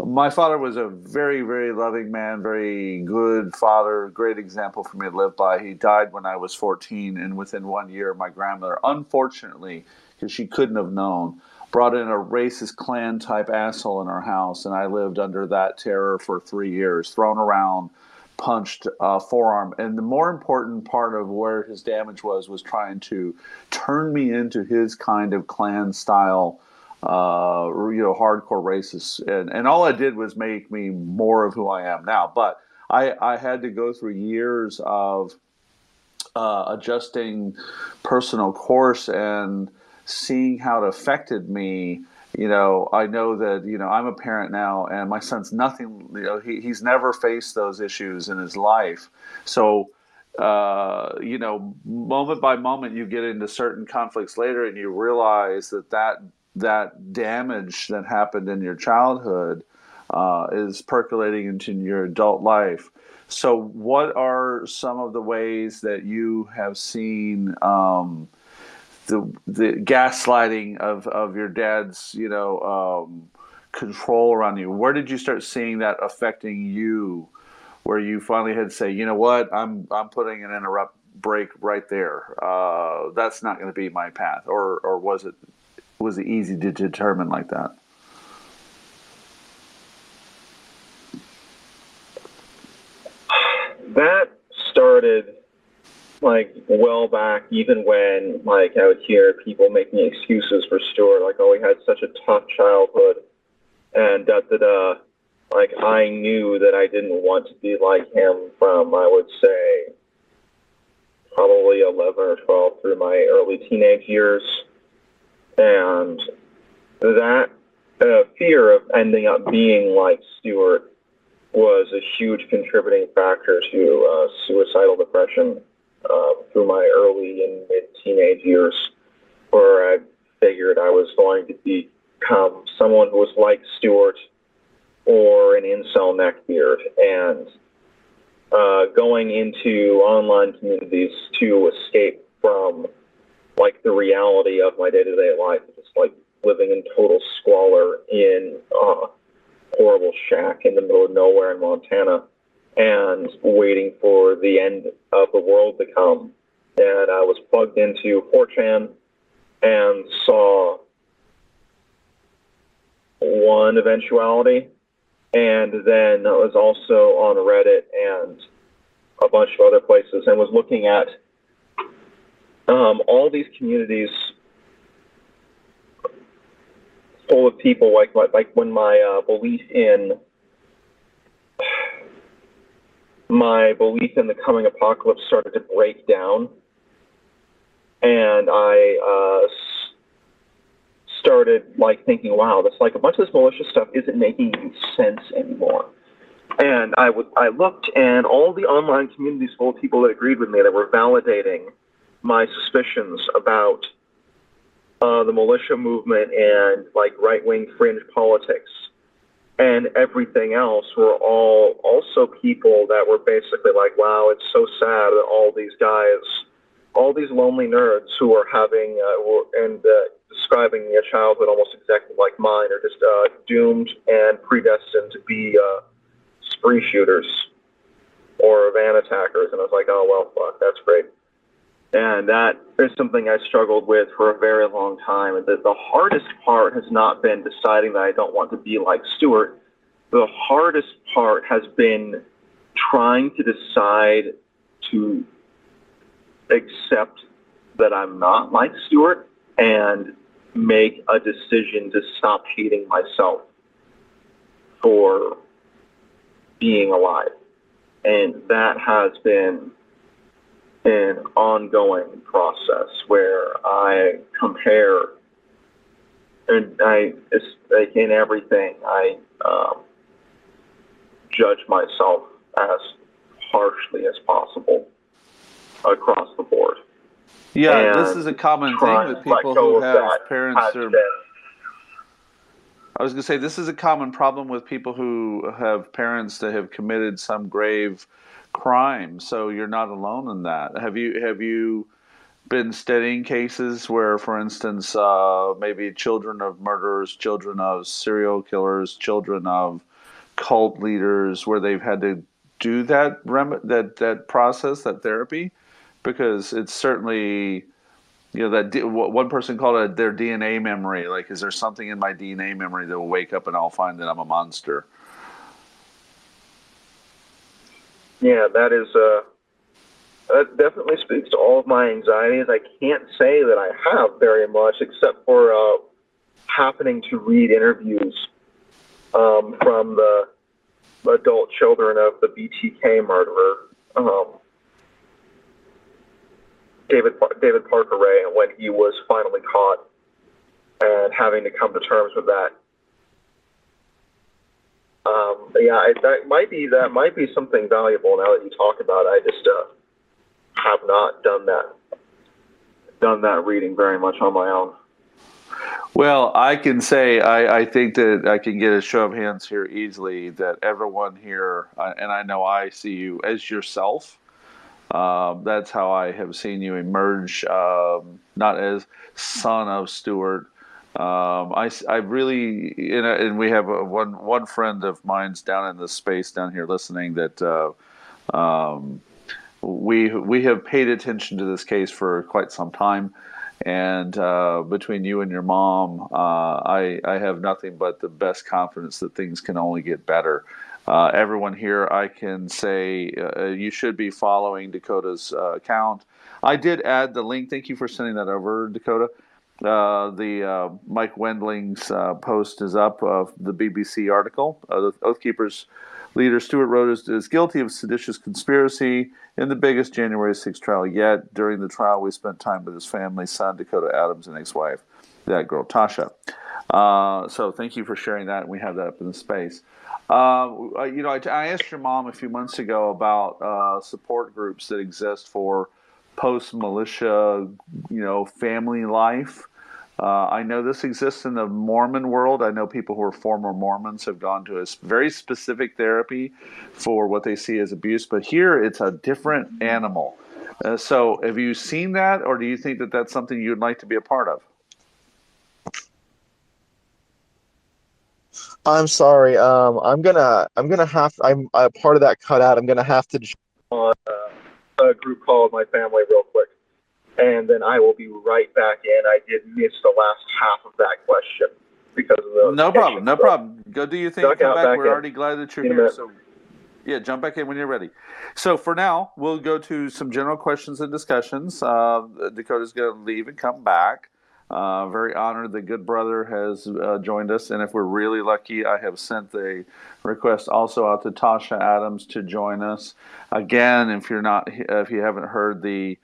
My father was a very, very loving man, very good father, great example for me to live by. He died when I was 14, and within 1 year, my grandmother, unfortunately, because she couldn't have known, brought in a racist Klan-type asshole in our house, and I lived under that terror for 3 years, thrown around, punched forearm. And the more important part of where his damage was trying to turn me into his kind of Klan-style hardcore racist, and all it did was make me more of who I am now. But I had to go through years of adjusting personal course and seeing how it affected me. I know that, I'm a parent now, and my son's nothing, he's never faced those issues in his life. So, moment by moment, you get into certain conflicts later, and you realize that damage that happened in your childhood is percolating into your adult life. So what are some of the ways that you have seen the gaslighting of your dad's control around you? Where did you start seeing that affecting you, where you finally had to say, you know what, I'm putting an interrupt break right there. That's not going to be my path, or was it easy to determine like that? That started well back, even when I would hear people making excuses for Stewart, oh, he had such a tough childhood, and I knew that I didn't want to be like him from, I would say, probably 11 or 12 through my early teenage years, and that fear of ending up being like Stewart was a huge contributing factor to suicidal depression through my early and mid-teenage years, where I figured I was going to become someone who was like Stewart or an incel neckbeard, and going into online communities to escape from the reality of my day-to-day life, just living in total squalor in horrible shack in the middle of nowhere in Montana, and waiting for the end of the world to come. And I was plugged into 4chan and saw one eventuality, and then I was also on Reddit and a bunch of other places, and was looking at all these communities full of people, like when my belief in the coming apocalypse started to break down, and I started thinking, wow, this a bunch of this malicious stuff isn't making any sense anymore. And I looked, and all the online communities full of people that agreed with me, that were validating my suspicions about the militia movement and right-wing fringe politics and everything else, were all also people that were basically wow, it's so sad that all these guys, all these lonely nerds who are having describing a childhood almost exactly like mine, are just doomed and predestined to be spree shooters or van attackers. And I was oh, well, fuck, that's great. And that is something I struggled with for a very long time. And the hardest part has not been deciding that I don't want to be like Stewart. The hardest part has been trying to decide to accept that I'm not like Stewart and make a decision to stop hating myself for being alive. And that has been an ongoing process where I compare, and in everything, I judge myself as harshly as possible across the board. Yeah, And this is a common thing with people who have parents I was going to say, this is a common problem with people who have parents that have committed some grave crime. So you're not alone in that. Have you been studying cases where, for instance, maybe children of murderers, children of serial killers, children of cult leaders, where they've had to do that process, that therapy? Because it's certainly, that what one person called it their DNA memory. Is there something in my DNA memory that will wake up and I'll find that I'm a monster? Yeah, that definitely speaks to all of my anxieties. I can't say that I have very much, except for happening to read interviews from the adult children of the BTK murderer, David Parker Ray, when he was finally caught and having to come to terms with that. That might be something valuable now that you talk about it. I just have not done that reading very much on my own. Well, I can say I think that I can get a show of hands here easily that everyone here, and I know I see you as yourself. That's how I have seen you emerge, not as son of Stewart. I really, and we have one friend of mine's down in the space down here listening that we have paid attention to this case for quite some time. And between you and your mom, I have nothing but the best confidence that things can only get better. Everyone here, I can say you should be following Dakota's account. I did add the link. Thank you for sending that over, Dakota. The Mike Wendling's post is up of the BBC article. The Oathkeepers leader Stewart Rhodes is guilty of seditious conspiracy in the biggest January 6th trial yet. During the trial, we spent time with his family, son Dakota Adams, and ex-wife, that girl Tasha. So thank you for sharing that. We have that up in the space. I asked your mom a few months ago about support groups that exist for post-militia, family life. I know this exists in the Mormon world. I know people who are former Mormons have gone to a very specific therapy for what they see as abuse, but here it's a different animal. So have you seen that, or do you think that that's something you'd like to be a part of? I'm sorry. I'm a part of that cut out. I'm gonna have to On a group called My Family real quick, and then I will be right back in. I did miss the last half of that question because of the No problem. Go do your thing. Come back. We're already glad that you're here. So, yeah, jump back in when you're ready. So for now, we'll go to some general questions and discussions. Dakota's going to leave and come back. Very honored that good brother has joined us, and if we're really lucky, I have sent the request also out to Tasha Adams to join us. Again, if you haven't heard the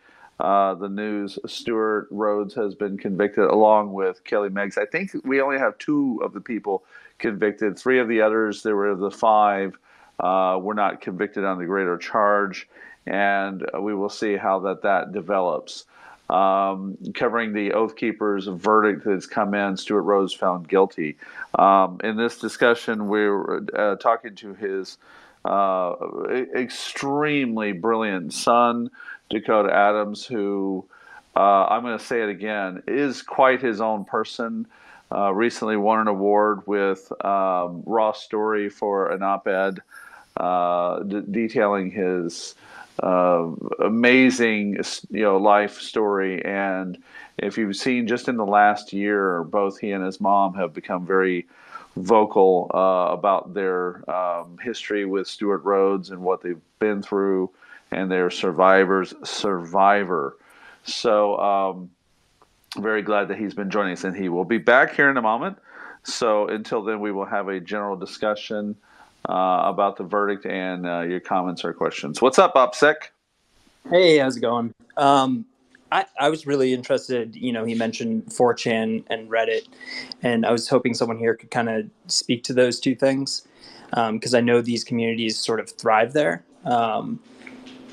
news, Stewart Rhodes has been convicted along with Kelly Meggs. I think we only have 2 of the people convicted. 3 of the others, there were the 5, were not convicted on the greater charge, and we will see how that develops. Covering the Oathkeepers verdict that's come in, Stewart Rhodes found guilty. In this discussion, we're talking to his extremely brilliant son, Dakota Adams, who, I'm going to say it again, is quite his own person. Recently won an award with Raw Story for an op-ed detailing his amazing life story. And if you've seen just in the last year, both he and his mom have become very vocal about their history with Stewart Rhodes and what they've been through, and their survivor. So very glad that he's been joining us, and he will be back here in a moment. So until then, we will have a general discussion about the verdict and your comments or questions. What's up, OPSEC? Hey, how's it going? I was really interested, he mentioned 4chan and Reddit, and I was hoping someone here could kind of speak to those two things, because I know these communities sort of thrive there.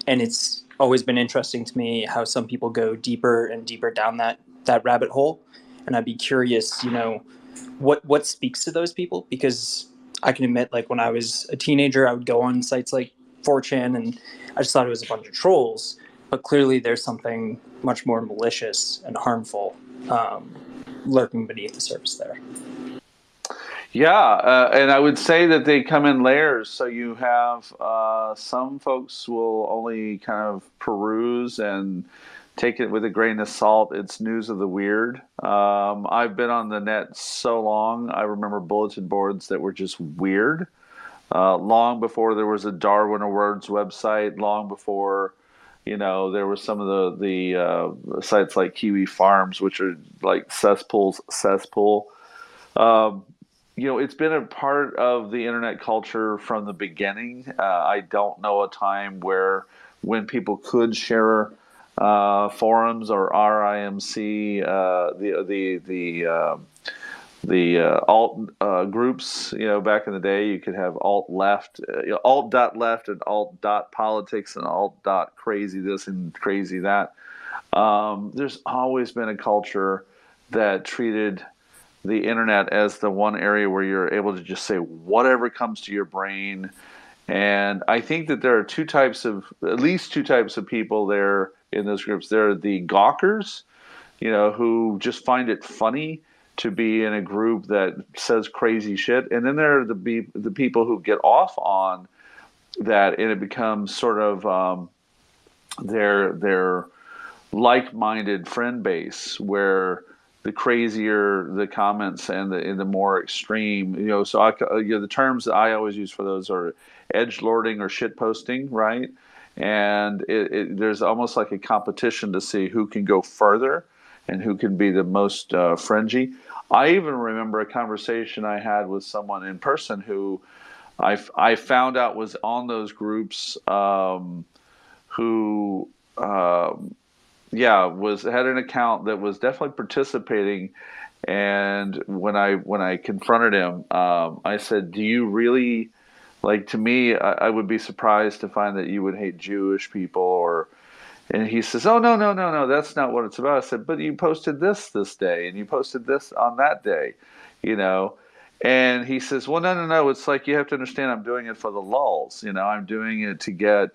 And it's always been interesting to me how some people go deeper and deeper down that rabbit hole. And I'd be curious, what speaks to those people, because I can admit, like, when I was a teenager, I would go on sites like 4chan and I just thought it was a bunch of trolls, but clearly there's something much more malicious and harmful lurking beneath the surface there. Yeah, and I would say that they come in layers. So you have some folks will only kind of peruse and take it with a grain of salt. It's news of the weird. I've been on the net so long. I remember bulletin boards that were just weird. Long before there was a Darwin Awards website, long before, there were some of the sites like Kiwi Farms, which are like cesspool. It's been a part of the internet culture from the beginning. I don't know a time when people could share forums or RIMC, the alt groups. Back in the day, you could have alt left, alt.left and alt.politics and alt.crazy this and crazy that. There's always been a culture that treated the internet as the one area where you're able to just say whatever comes to your brain. And I think that there are at least two types of people there in those groups. There are the gawkers, who just find it funny to be in a group that says crazy shit. And then there are the people who get off on that, and it becomes sort of their like-minded friend base, where the crazier the comments and the more extreme, so the terms that I always use for those are edgelording or shitposting, right? And there's almost like a competition to see who can go further and who can be the most fringy. I even remember a conversation I had with someone in person who I found out was on those groups, who had an account that was definitely participating. And when I confronted him, I said, "Do you really, like, to me, I would be surprised to find that you would hate Jewish people and he says, "Oh, no, that's not what it's about." I said, "But you posted this day, and you posted this on that day, And he says, "Well, no. It's like, you have to understand, I'm doing it for the lulz. I'm doing it to get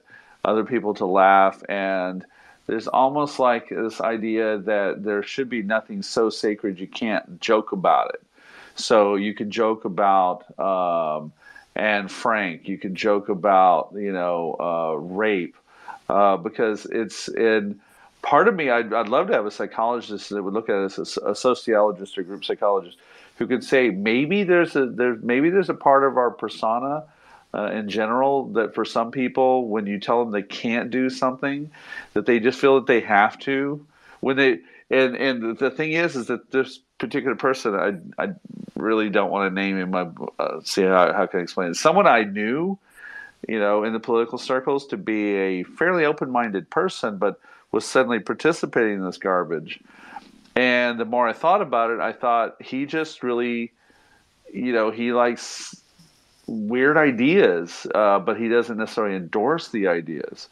other people to laugh." And there's almost like this idea that there should be nothing so sacred you can't joke about it. So you can joke about Anne Frank. You can joke about rape. Because it's in part of me, I'd love to have a psychologist that would look at it as a sociologist or group psychologist who could say maybe there's a part of our persona in general that for some people, when you tell them they can't do something, that they just feel that they have to. When they and the thing is that this particular person, I really don't want to name him. See how can I explain it? Someone I knew, in the political circles, to be a fairly open-minded person, but was suddenly participating in this garbage. And the more I thought about it, I thought he just really, he likes weird ideas, but he doesn't necessarily endorse the ideas.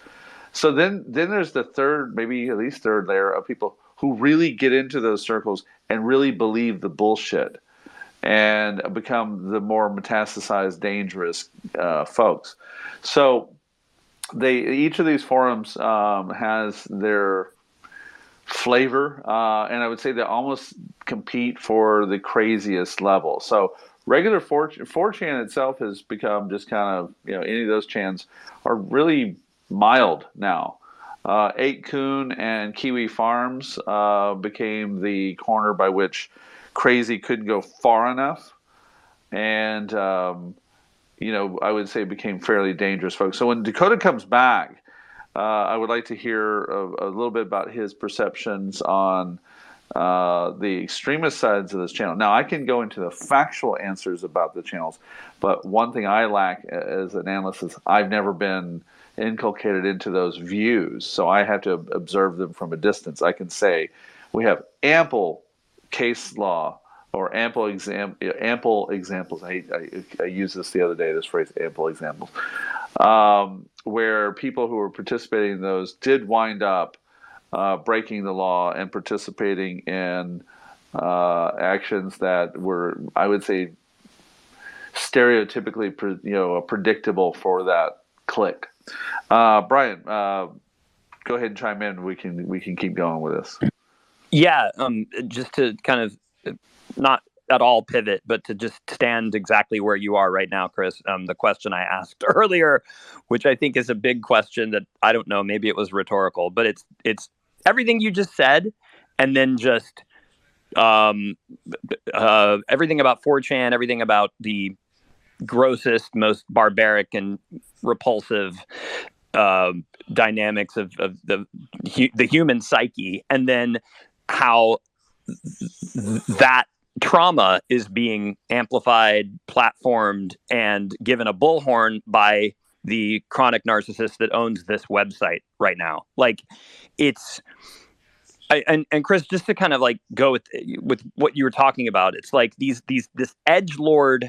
So then there's the third, maybe at least third layer of people who really get into those circles and really believe the bullshit and become the more metastasized, dangerous folks. So each of these forums has their flavor, and I would say they almost compete for the craziest level. So regular 4chan itself has become just kind of, any of those chans are really mild now. 8kun and Kiwi Farms became the corner by which crazy couldn't go far enough, and I would say it became fairly dangerous, folks. So when Dakota comes back, I would like to hear a little bit about his perceptions on the extremist sides of this channel. Now, I can go into the factual answers about the channels, but one thing I lack as an analyst is I've never been inculcated into those views, so I have to observe them from a distance. I can say we have ample case law or ample examples. I used this the other day, this phrase, ample examples, where people who were participating in those did wind up breaking the law and participating in actions that were, I would say, stereotypically, predictable for that clique. Brian, go ahead and chime in. We can keep going with this. Yeah, just to kind of not at all pivot, but to just stand exactly where you are right now, Chris. The question I asked earlier, which I think is a big question that I don't know, maybe it was rhetorical, but it's everything you just said, and then just everything about 4chan, everything about the grossest, most barbaric and repulsive dynamics of the human psyche, and then how that trauma is being amplified, platformed, and given a bullhorn by the chronic narcissist that owns this website right now. Like, it's, and Chris, just to kind of like go with what you were talking about, it's like this edgelord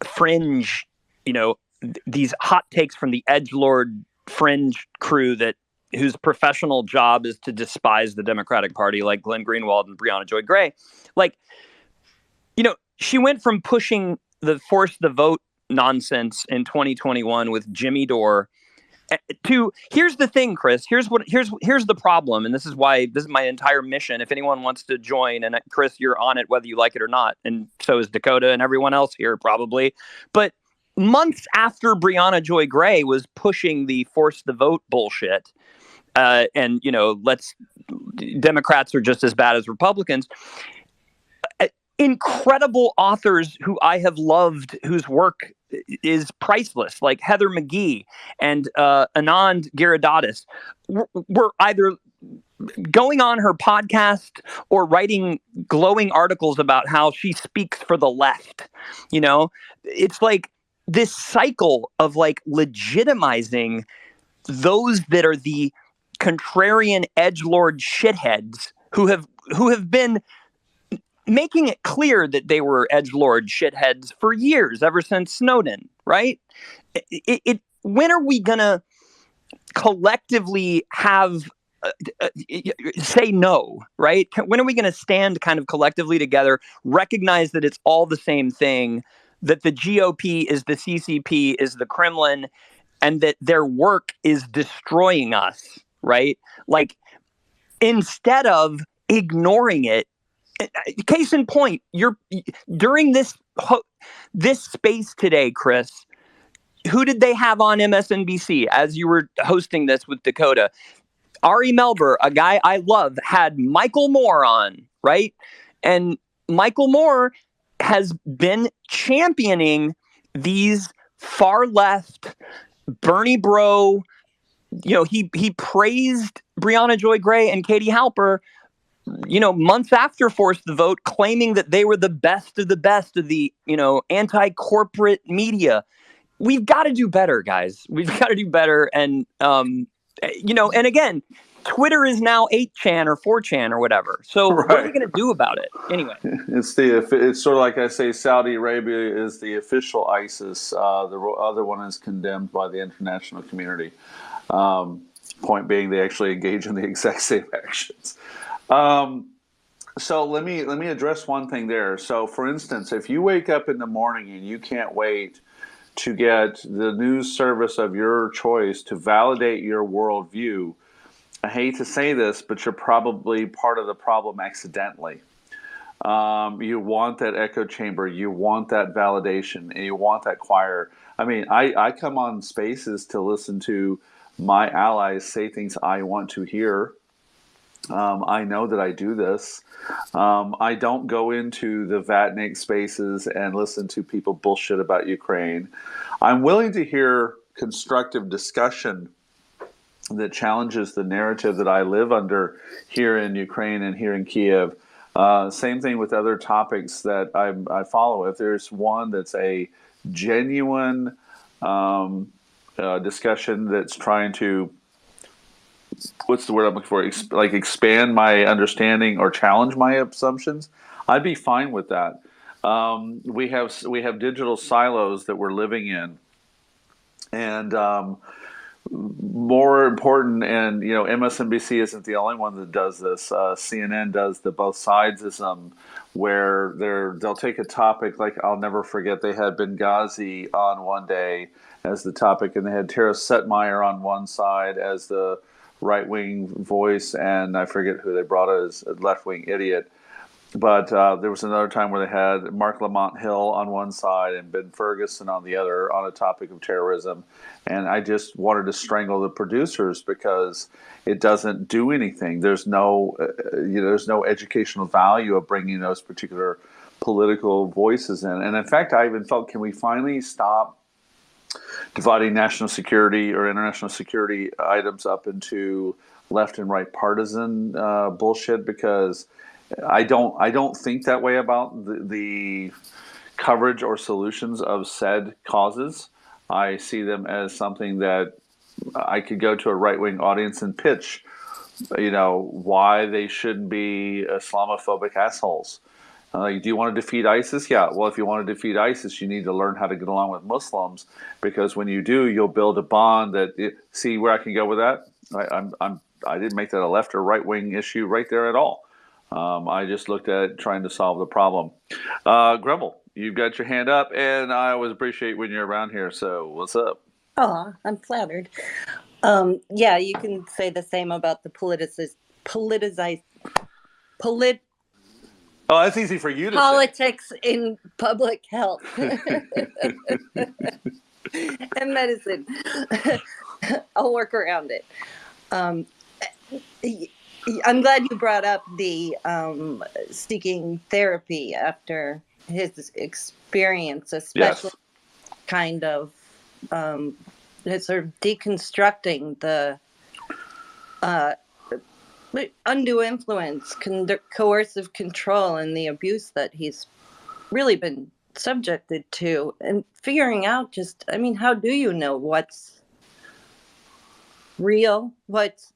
fringe, these hot takes from the edgelord fringe crew whose professional job is to despise the Democratic Party, like Glenn Greenwald and Breonna Joy Gray. Like, she went from pushing the force the vote nonsense in 2021 with Jimmy Dore to, here's the thing, Chris, here's the problem. And this is my entire mission. If anyone wants to join, and Chris, you're on it, whether you like it or not. And so is Dakota and everyone else here probably. But months after Breonna Joy Gray was pushing the force the vote bullshit, and Democrats are just as bad as Republicans, incredible authors who I have loved, whose work is priceless, like Heather McGee and Anand Giridharadas, were either going on her podcast or writing glowing articles about how she speaks for the left. It's like this cycle of like legitimizing those that are the contrarian edgelord shitheads who have been making it clear that they were edgelord shitheads for years, ever since Snowden, right? When are we gonna collectively have say no, right? When are we gonna stand kind of collectively together, recognize that it's all the same thing, that the GOP is the CCP, is the Kremlin, and that their work is destroying us, right? Like, instead of ignoring it. Case in point, during this space today, Chris, who did they have on MSNBC as you were hosting this with Dakota? Ari Melber, a guy I love, had Michael Moore on, right? And Michael Moore has been championing these far left Bernie bro. He praised Breonna Joy Gray and Katie Halper, months after Force the Vote, claiming that they were the best of the, anti-corporate media. We've got to do better, guys. We've got to do better. And, and again, Twitter is now 8chan or 4chan or whatever. So What are we going to do about it? Anyway. It's sort of like I say, Saudi Arabia is the official ISIS. The other one is condemned by the international community. Point being, they actually engage in the exact same actions. So let me address one thing there. So, for instance, if you wake up in the morning and you can't wait to get the news service of your choice to validate your worldview, I hate to say this, but you're probably part of the problem accidentally. You want that echo chamber, you want that validation, and you want that choir. I mean, I come on spaces to listen to my allies say things I want to hear. I know that I do this. I don't go into the Vatnik spaces and listen to people bullshit about Ukraine. I'm willing to hear constructive discussion that challenges the narrative that I live under here in Ukraine and here in Kiev. Same thing with other topics that I follow. If there's one that's a genuine discussion that's trying to, what's the word I'm looking for? Expand my understanding or challenge my assumptions, I'd be fine with that. We have digital silos that we're living in, and more important, and MSNBC isn't the only one that does this. CNN does the both sidesism, where they'll take a topic like, I'll never forget, they had Benghazi on one day as the topic, and they had Tara Setmeyer on one side as the right-wing voice, and I forget who they brought as a left-wing idiot. But there was another time where they had Mark Lamont Hill on one side and Ben Ferguson on the other on a topic of terrorism. And I just wanted to strangle the producers because it doesn't do anything. There's no educational value of bringing those particular political voices in. And in fact, I even felt, can we finally stop dividing national security or international security items up into left and right partisan bullshit? Because I don't think that way about the coverage or solutions of said causes. I see them as something that I could go to a right-wing audience and pitch, why they shouldn't be Islamophobic assholes. Do you want to defeat ISIS? Yeah. Well, if you want to defeat ISIS, you need to learn how to get along with Muslims, because when you do, you'll build a bond see where I can go with that? I didn't make that a left or right wing issue right there at all. I just looked at trying to solve the problem. Grumble, you've got your hand up, and I always appreciate when you're around here. So what's up? Oh, I'm flattered. Yeah, you can say the same about the Oh, that's easy for you to politics in public health and medicine. I'll work around it. I'm glad you brought up the seeking therapy after his experience, especially kind of sort of deconstructing the undue influence, coercive control, and the abuse that he's really been subjected to, and figuring out how do you know what's real, what's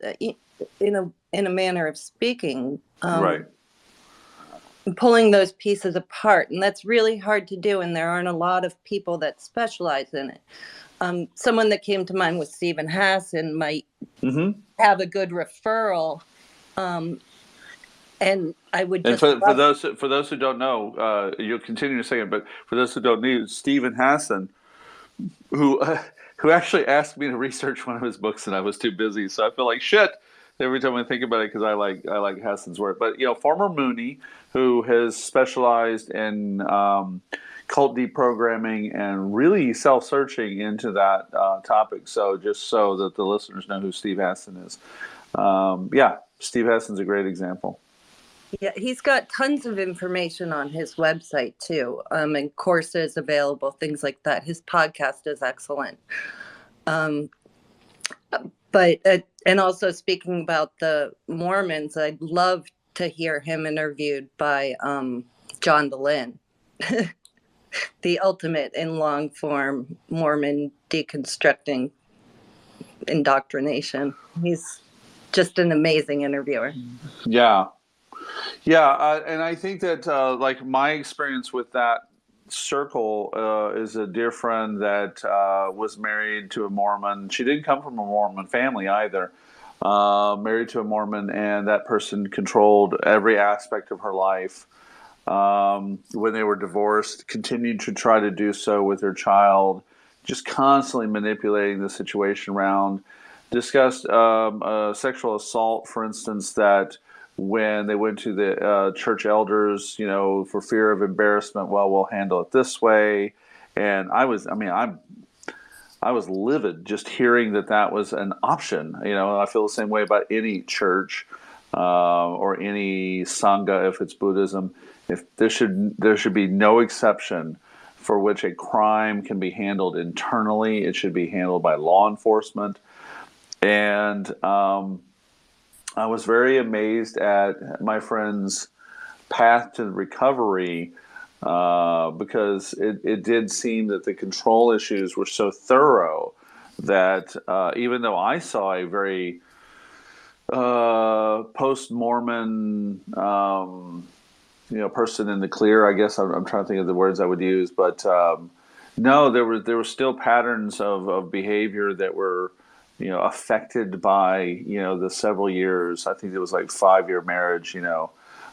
in a manner of speaking, right? Pulling those pieces apart, and that's really hard to do, and there aren't a lot of people that specialize in it. Someone that came to mind was Stephen Hassan might have a good referral. And I would just for those who don't know, you'll continue in a second, but for those who don't know, Stephen Hassan, who actually asked me to research one of his books, and I was too busy, so I feel like shit every time I think about it, because I like Hassan's work. But former Moonie, who has specialized in cult deprogramming and really self-searching into that topic. So just so that the listeners know who Steve Hassan is. Steve Hassan's a great example. Yeah, he's got tons of information on his website too, and courses available, things like that. His podcast is excellent. But and also speaking about the Mormons, I'd love to hear him interviewed by John DeLynn, the ultimate in long form Mormon deconstructing indoctrination. He's just an amazing interviewer. Yeah, and I think that my experience with that circle is a dear friend that was married to a Mormon. She didn't come from a Mormon family either. Married to a Mormon, and that person controlled every aspect of her life. When they were divorced, continued to try to do so with her child, just constantly manipulating the situation around. Discussed sexual assault, for instance, that when they went to the church elders, for fear of embarrassment, well, we'll handle it this way. And I was livid just hearing that was an option. I feel the same way about any church or any sangha, if it's Buddhism. If there should be no exception for which a crime can be handled internally. It should be handled by law enforcement. And I was very amazed at my friend's path to recovery, because it did seem that the control issues were so thorough that even though I saw a very post-Mormon person in the clear, I guess I'm trying to think of the words I would use, but no, there were still patterns of behavior that were affected by the several years. I think it was like 5-year marriage,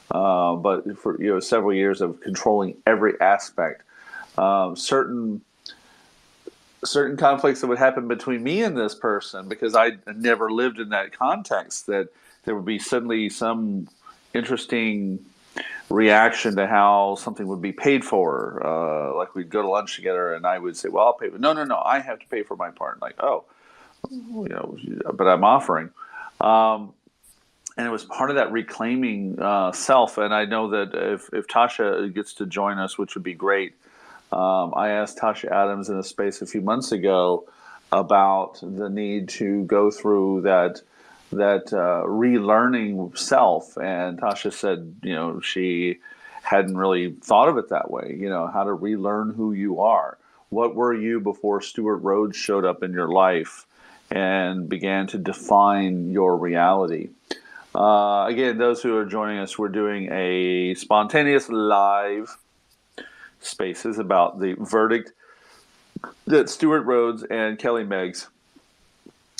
but for several years of controlling every aspect. Certain conflicts that would happen between me and this person, because I never lived in that context, that there would be suddenly some interesting reaction to how something would be paid for. Like we'd go to lunch together, and I would say, "Well, I'll pay." No, I have to pay for my part. Like, oh. But I'm offering. And it was part of that reclaiming self. And I know that if Tasha gets to join us, which would be great, I asked Tasha Adams in a space a few months ago about the need to go through that relearning self. And Tasha said, she hadn't really thought of it that way, how to relearn who you are. What were you before Stewart Rhodes showed up in your life and began to define your reality? Again, those who are joining us, we're doing a spontaneous live spaces about the verdict that Stewart Rhodes and Kelly Meggs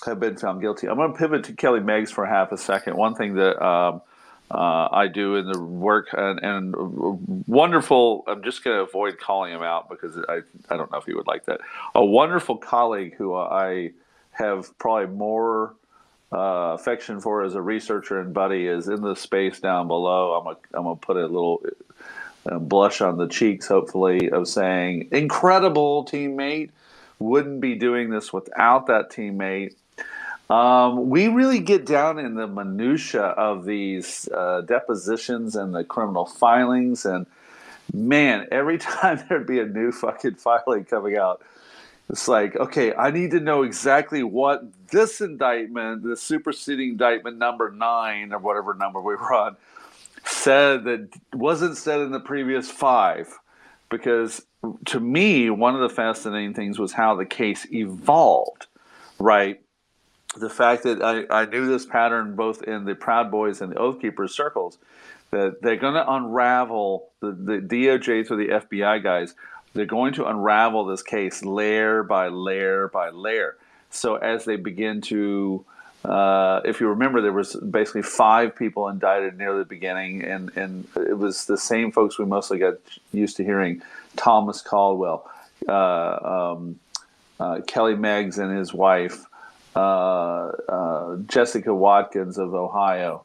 have been found guilty. I'm going to pivot to Kelly Meggs for half a second. One thing that I do in the work and wonderful, I'm just going to avoid calling him out because I don't know if he would like that. A wonderful colleague who I have probably more affection for as a researcher and buddy is in the space down below. I'm gonna put a little blush on the cheeks, hopefully, of saying, incredible teammate. Wouldn't be doing this without that teammate. We really get down in the minutia of these depositions and the criminal filings, and man, every time there'd be a new fucking filing coming out, it's like, okay, I need to know exactly what this indictment, the superseding indictment number 9 or whatever number we were on, said that wasn't said in the previous 5. Because to me, one of the fascinating things was how the case evolved, right? The fact that I knew this pattern both in the Proud Boys and the Oathkeepers circles, that they're going to unravel the DOJ through the FBI guys. They're going to unravel this case layer by layer by layer. So as they begin to, if you remember, there was basically 5 people indicted near the beginning, and it was the same folks we mostly got used to hearing: Thomas Caldwell, Kelly Meggs and his wife, Jessica Watkins of Ohio.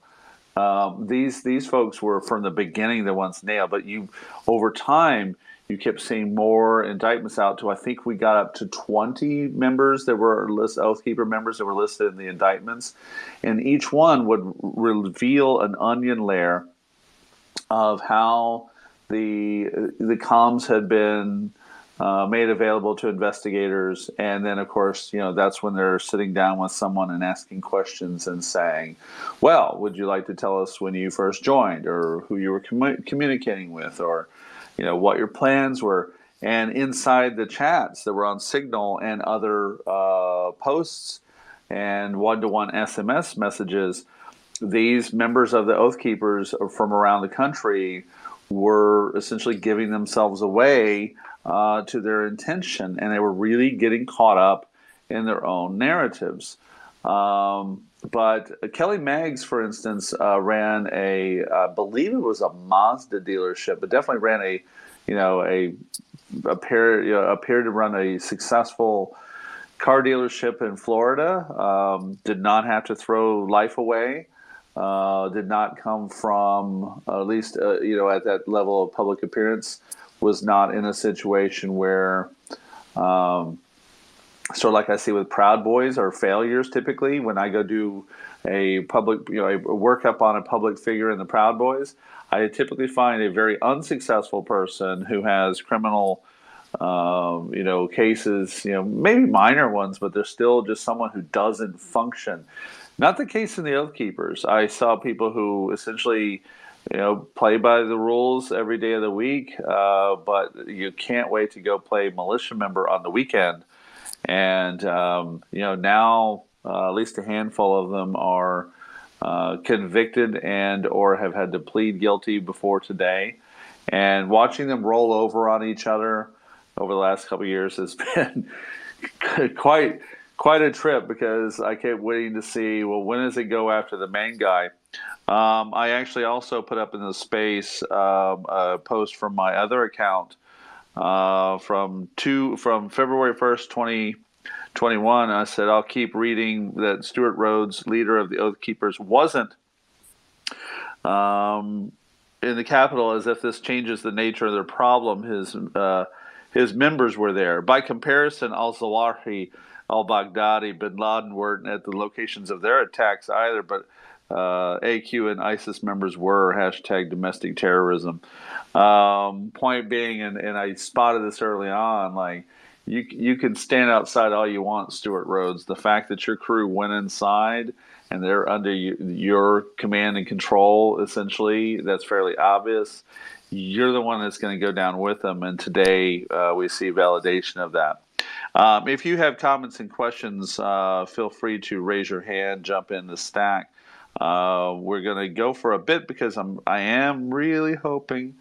These folks were from the beginning the ones nailed, but over time you kept seeing more indictments out to, I think we got up to 20 members that were Oathkeeper members that were listed in the indictments, and each one would reveal an onion layer of how the comms had been made available to investigators, and then of course, that's when they're sitting down with someone and asking questions and saying, well, would you like to tell us when you first joined, or who you were communicating with, or what your plans were? And inside the chats that were on Signal and other posts and one-to-one SMS messages, these members of the Oathkeepers from around the country were essentially giving themselves away to their intention, and they were really getting caught up in their own narratives. But Kelly Meggs, for instance, ran I believe it was a Mazda dealership, but definitely ran appeared to run a successful car dealership in Florida. Did not have to throw life away. Did not come from, at least at that level of public appearance, was not in a situation where, sort of like I see with Proud Boys, or failures typically. When I go do a public, a workup on a public figure in the Proud Boys, I typically find a very unsuccessful person who has criminal, cases, maybe minor ones, but they're still just someone who doesn't function. Not the case in the Oathkeepers. I saw people who essentially, play by the rules every day of the week, but you can't wait to go play militia member on the weekend. And, now at least a handful of them are convicted and or have had to plead guilty before today. And watching them roll over on each other over the last couple of years has been quite a trip, because I kept waiting to see, well, when does it go after the main guy? I actually also put up in the space a post from my other account from February 1st, 2021. I said, I'll keep reading that Stewart Rhodes, leader of the Oathkeepers, wasn't in the Capitol, as if this changes the nature of their problem. His members were there. By comparison, al-Zawahiri, al-Baghdadi, bin Laden weren't at the locations of their attacks either, but AQ and ISIS members were. #domestic terrorism. Point being, and I spotted this early on, like, you can stand outside all you want, Stewart Rhodes. The fact that your crew went inside and they're under your command and control, essentially, that's fairly obvious. you're the one that's going to go down with them. And today we see validation of that. If you have comments and questions, feel free to raise your hand, jump in the stack. We're going to go for a bit because I am really hoping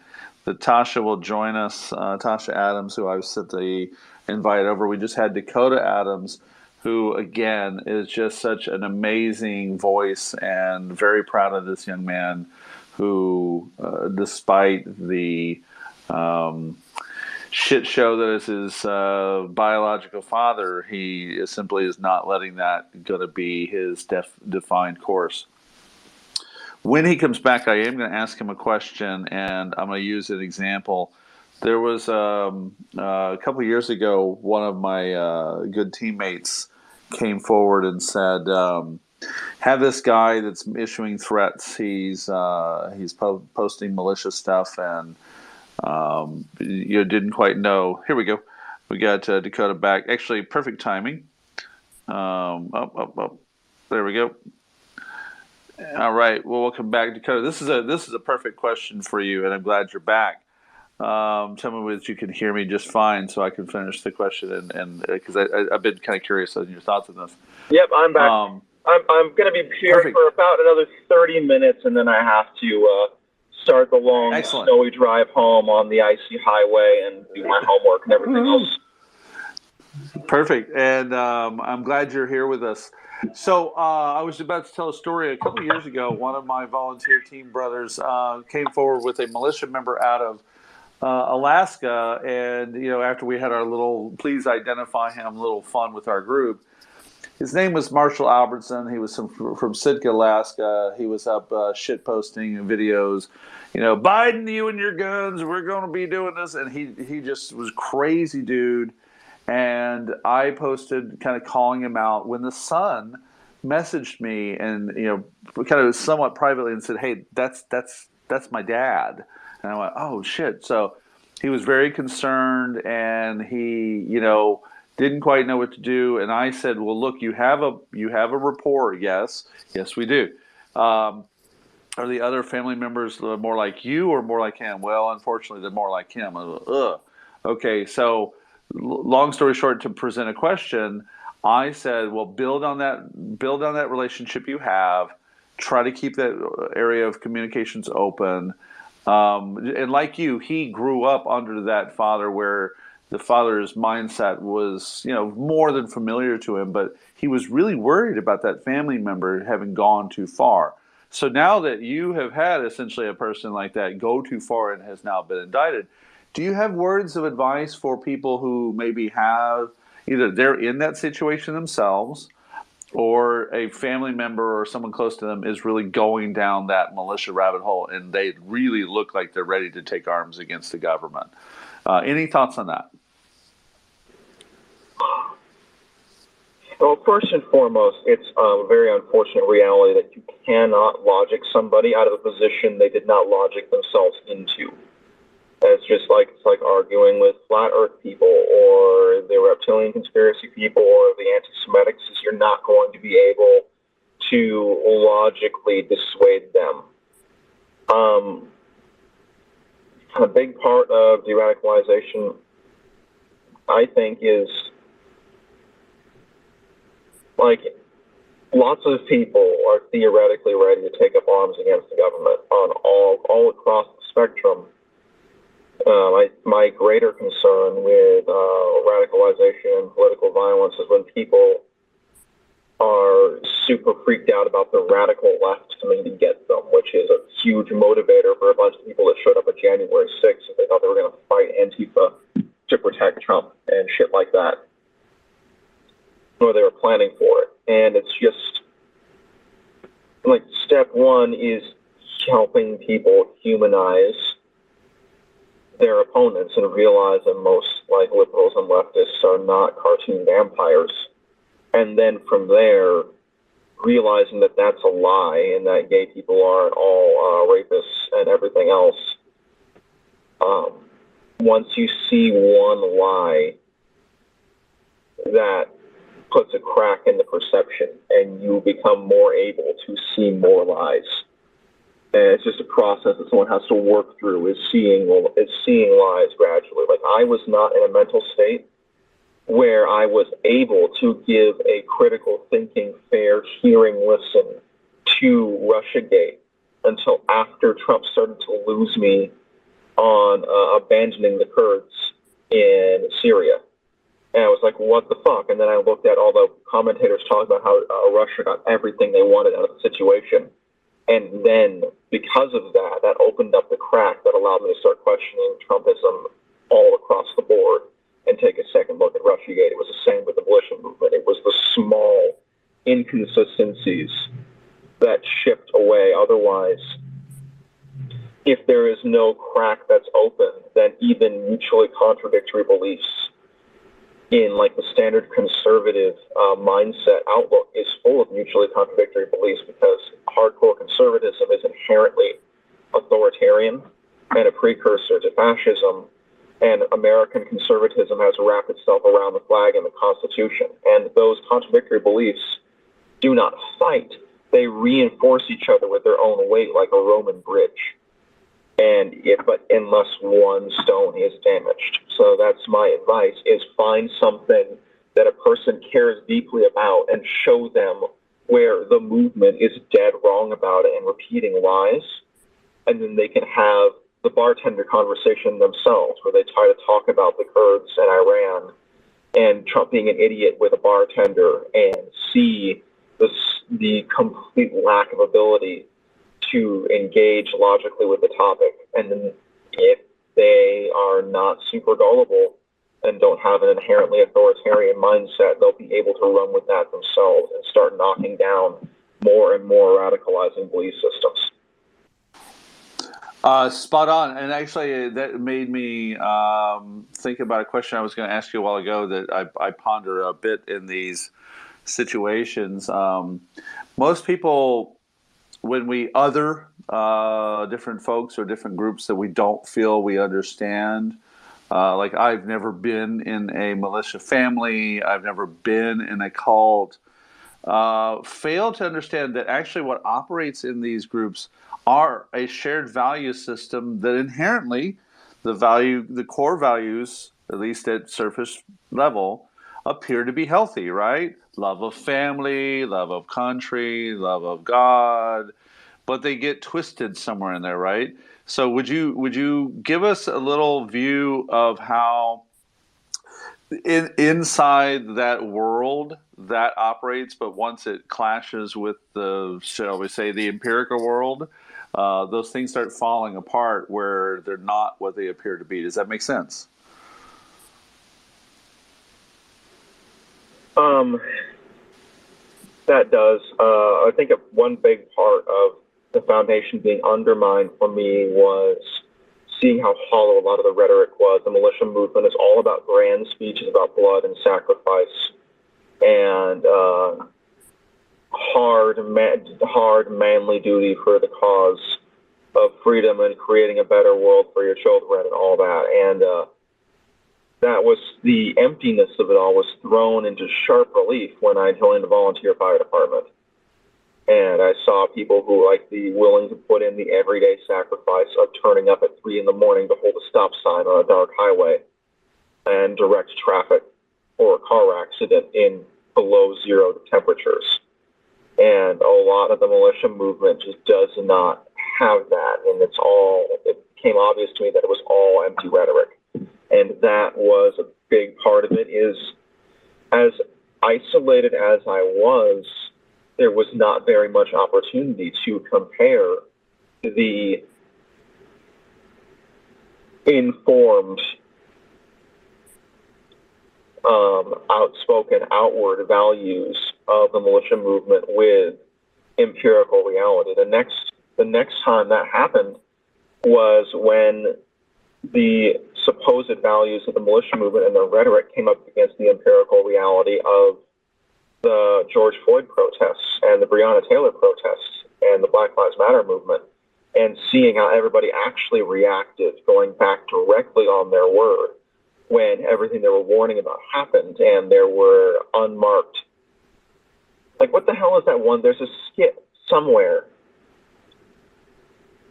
that Tasha will join us. Tasha Adams, who I've sent the invite over. We just had Dakota Adams, who again is just such an amazing voice, and very proud of this young man who, despite the shit show that is his biological father, he simply is not letting that going to be his defined course. When he comes back, I am going to ask him a question, and I'm going to use an example. There was a couple of years ago, one of my good teammates came forward and said, have this guy that's issuing threats. He's posting malicious stuff, and you didn't quite know. Here we go. We got Dakota back. Actually, perfect timing. There we go. All right. Well, welcome back, Dakota. This is a perfect question for you, and I'm glad you're back. Tell me that you can hear me just fine, so I can finish the question, and because I've been kind of curious on your thoughts on this. Yep, I'm back. I'm going to be here for about another 30 minutes, and then I have to start the long snowy drive home on the icy highway and do my homework and everything else. Perfect, and I'm glad you're here with us. So I was about to tell a story. A couple of years ago, one of my volunteer team brothers came forward with a militia member out of Alaska, and after we had our little "please identify him" little fun with our group, his name was Marshall Albertson. He was from Sitka, Alaska. He was up shit posting videos, Biden, you and your guns, we're going to be doing this, and he just was crazy, dude. And I posted kind of calling him out when the Sun messaged me and kind of somewhat privately and said, "Hey, that's my dad." And I went, "Oh shit!" So he was very concerned, and he didn't quite know what to do. And I said, "Well, look, you have a report, yes, we do. Are the other family members more like you or more like him?" "Well, unfortunately, they're more like him." I was like, ugh. Okay, so long story short, to present a question, I said, well, build on that relationship you have. Try to keep that area of communications open. And like you, he grew up under that father where the father's mindset was, more than familiar to him, but he was really worried about that family member having gone too far. So now that you have had essentially a person like that go too far and has now been indicted, do you have words of advice for people who maybe have either they're in that situation themselves, or a family member or someone close to them is really going down that militia rabbit hole and they really look like they're ready to take arms against the government? Any thoughts on that? Well, first and foremost, it's a very unfortunate reality that you cannot logic somebody out of a position they did not logic themselves into. It's just like arguing with flat Earth people or the reptilian conspiracy people or the anti-Semitics. You're not going to be able to logically dissuade them. A big part of de-radicalization, I think, is lots of people are theoretically ready to take up arms against the government on all across the spectrum. My greater concern with radicalization and political violence is when people are super freaked out about the radical left coming to get them, which is a huge motivator for a bunch of people that showed up on January 6th and they thought they were going to fight Antifa to protect Trump and shit like that. Or they were planning for it. And it's just, step one is helping people humanize their opponents and realize that most liberals and leftists are not cartoon vampires. And then from there, realizing that that's a lie and that gay people aren't all rapists and everything else. Once you see one lie, that puts a crack in the perception and you become more able to see more lies. And it's just a process that someone has to work through, is seeing lies gradually. Like, I was not in a mental state where I was able to give a critical thinking, fair hearing listen to Russiagate until after Trump started to lose me on abandoning the Kurds in Syria. And I was like, what the fuck? And then I looked at all the commentators talking about how Russia got everything they wanted out of the situation. And then, because of that, that opened up the crack that allowed me to start questioning Trumpism all across the board and take a second look at Russiagate. It was the same with the militia movement. It was the small inconsistencies that chipped away. Otherwise, if there is no crack that's open, then even mutually contradictory beliefs in like the standard conservative mindset outlook is full of mutually contradictory beliefs, because hardcore conservatism is inherently authoritarian and a precursor to fascism, and American conservatism has wrapped itself around the flag and the Constitution. And those contradictory beliefs do not fight. They reinforce each other with their own weight, like a Roman bridge. But unless one stone is damaged. So that's my advice, is find something that a person cares deeply about and show them where the movement is dead wrong about it and repeating lies. And then they can have the bartender conversation themselves, where they try to talk about the Kurds and Iran and Trump being an idiot with a bartender, and see the complete lack of ability to engage logically with the topic. And then if they are not super gullible and don't have an inherently authoritarian mindset, they'll be able to run with that themselves and start knocking down more and more radicalizing belief systems. Spot on. And actually, that made me think about a question I was going to ask you a while ago that I ponder a bit in these situations. Most people, when we other different folks or different groups that we don't feel we understand, like I've never been in a militia family, I've never been in a cult, fail to understand that actually what operates in these groups are a shared value system that inherently the core values, at least at surface level, appear to be healthy, right? Love of family, love of country, love of God, but they get twisted somewhere in there, right? So would you give us a little view of how inside that world that operates, but once it clashes with the, shall we say, the empirical world, those things start falling apart where they're not what they appear to be. Does that make sense? That does. I think one big part of the foundation being undermined for me was seeing how hollow a lot of the rhetoric was. The militia movement is all about grand speeches about blood and sacrifice and hard, manly duty for the cause of freedom and creating a better world for your children and all that. And that was the emptiness of it all was thrown into sharp relief when I joined the volunteer fire department. And I saw people who were willing to put in the everyday sacrifice of turning up at 3 a.m. to hold a stop sign on a dark highway and direct traffic or a car accident in below 0 temperatures. And a lot of the militia movement just does not have that. And it became obvious to me that it was all empty rhetoric. And that was a big part of it, is as isolated as I was, there was not very much opportunity to compare the informed, outspoken, outward values of the militia movement with empirical reality. The next time that happened was when the supposed values of the militia movement and their rhetoric came up against the empirical reality of the George Floyd protests and the Breonna Taylor protests and the Black Lives Matter movement, and seeing how everybody actually reacted, going back directly on their word when everything they were warning about happened, and there were unmarked. Like, what the hell is that one? There's a skit somewhere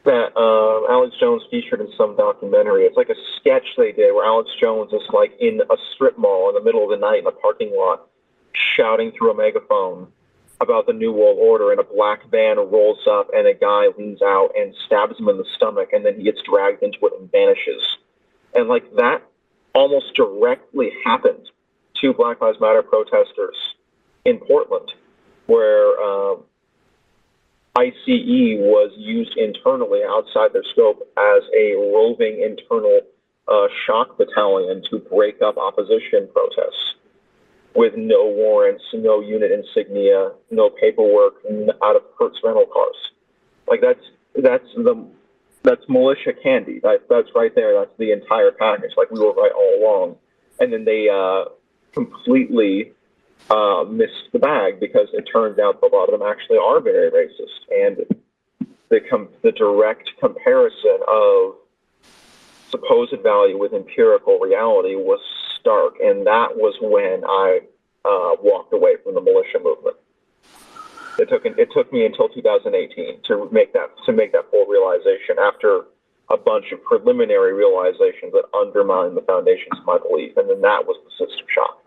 that Alex Jones featured in some documentary. It's like a sketch they did where Alex Jones is like in a strip mall in the middle of the night in a parking lot, shouting through a megaphone about the New World Order, and a black van rolls up and a guy leans out and stabs him in the stomach, and then he gets dragged into it and vanishes. And like that almost directly happened to Black Lives Matter protesters in Portland, where ICE was used internally outside their scope as a roving internal shock battalion to break up opposition protests with no warrants, no unit insignia, no paperwork, out of Hertz rental cars. Like that's militia candy. That's right there. That's the entire package. Like we were right all along, and then they completely missed the bag, because it turns out a lot of them actually are very racist, and the direct comparison of supposed value with empirical reality was stark, and that was when I walked away from the militia movement. It took me until 2018 to make that full realization, after a bunch of preliminary realizations that undermined the foundations of my belief, and then that was the system shock.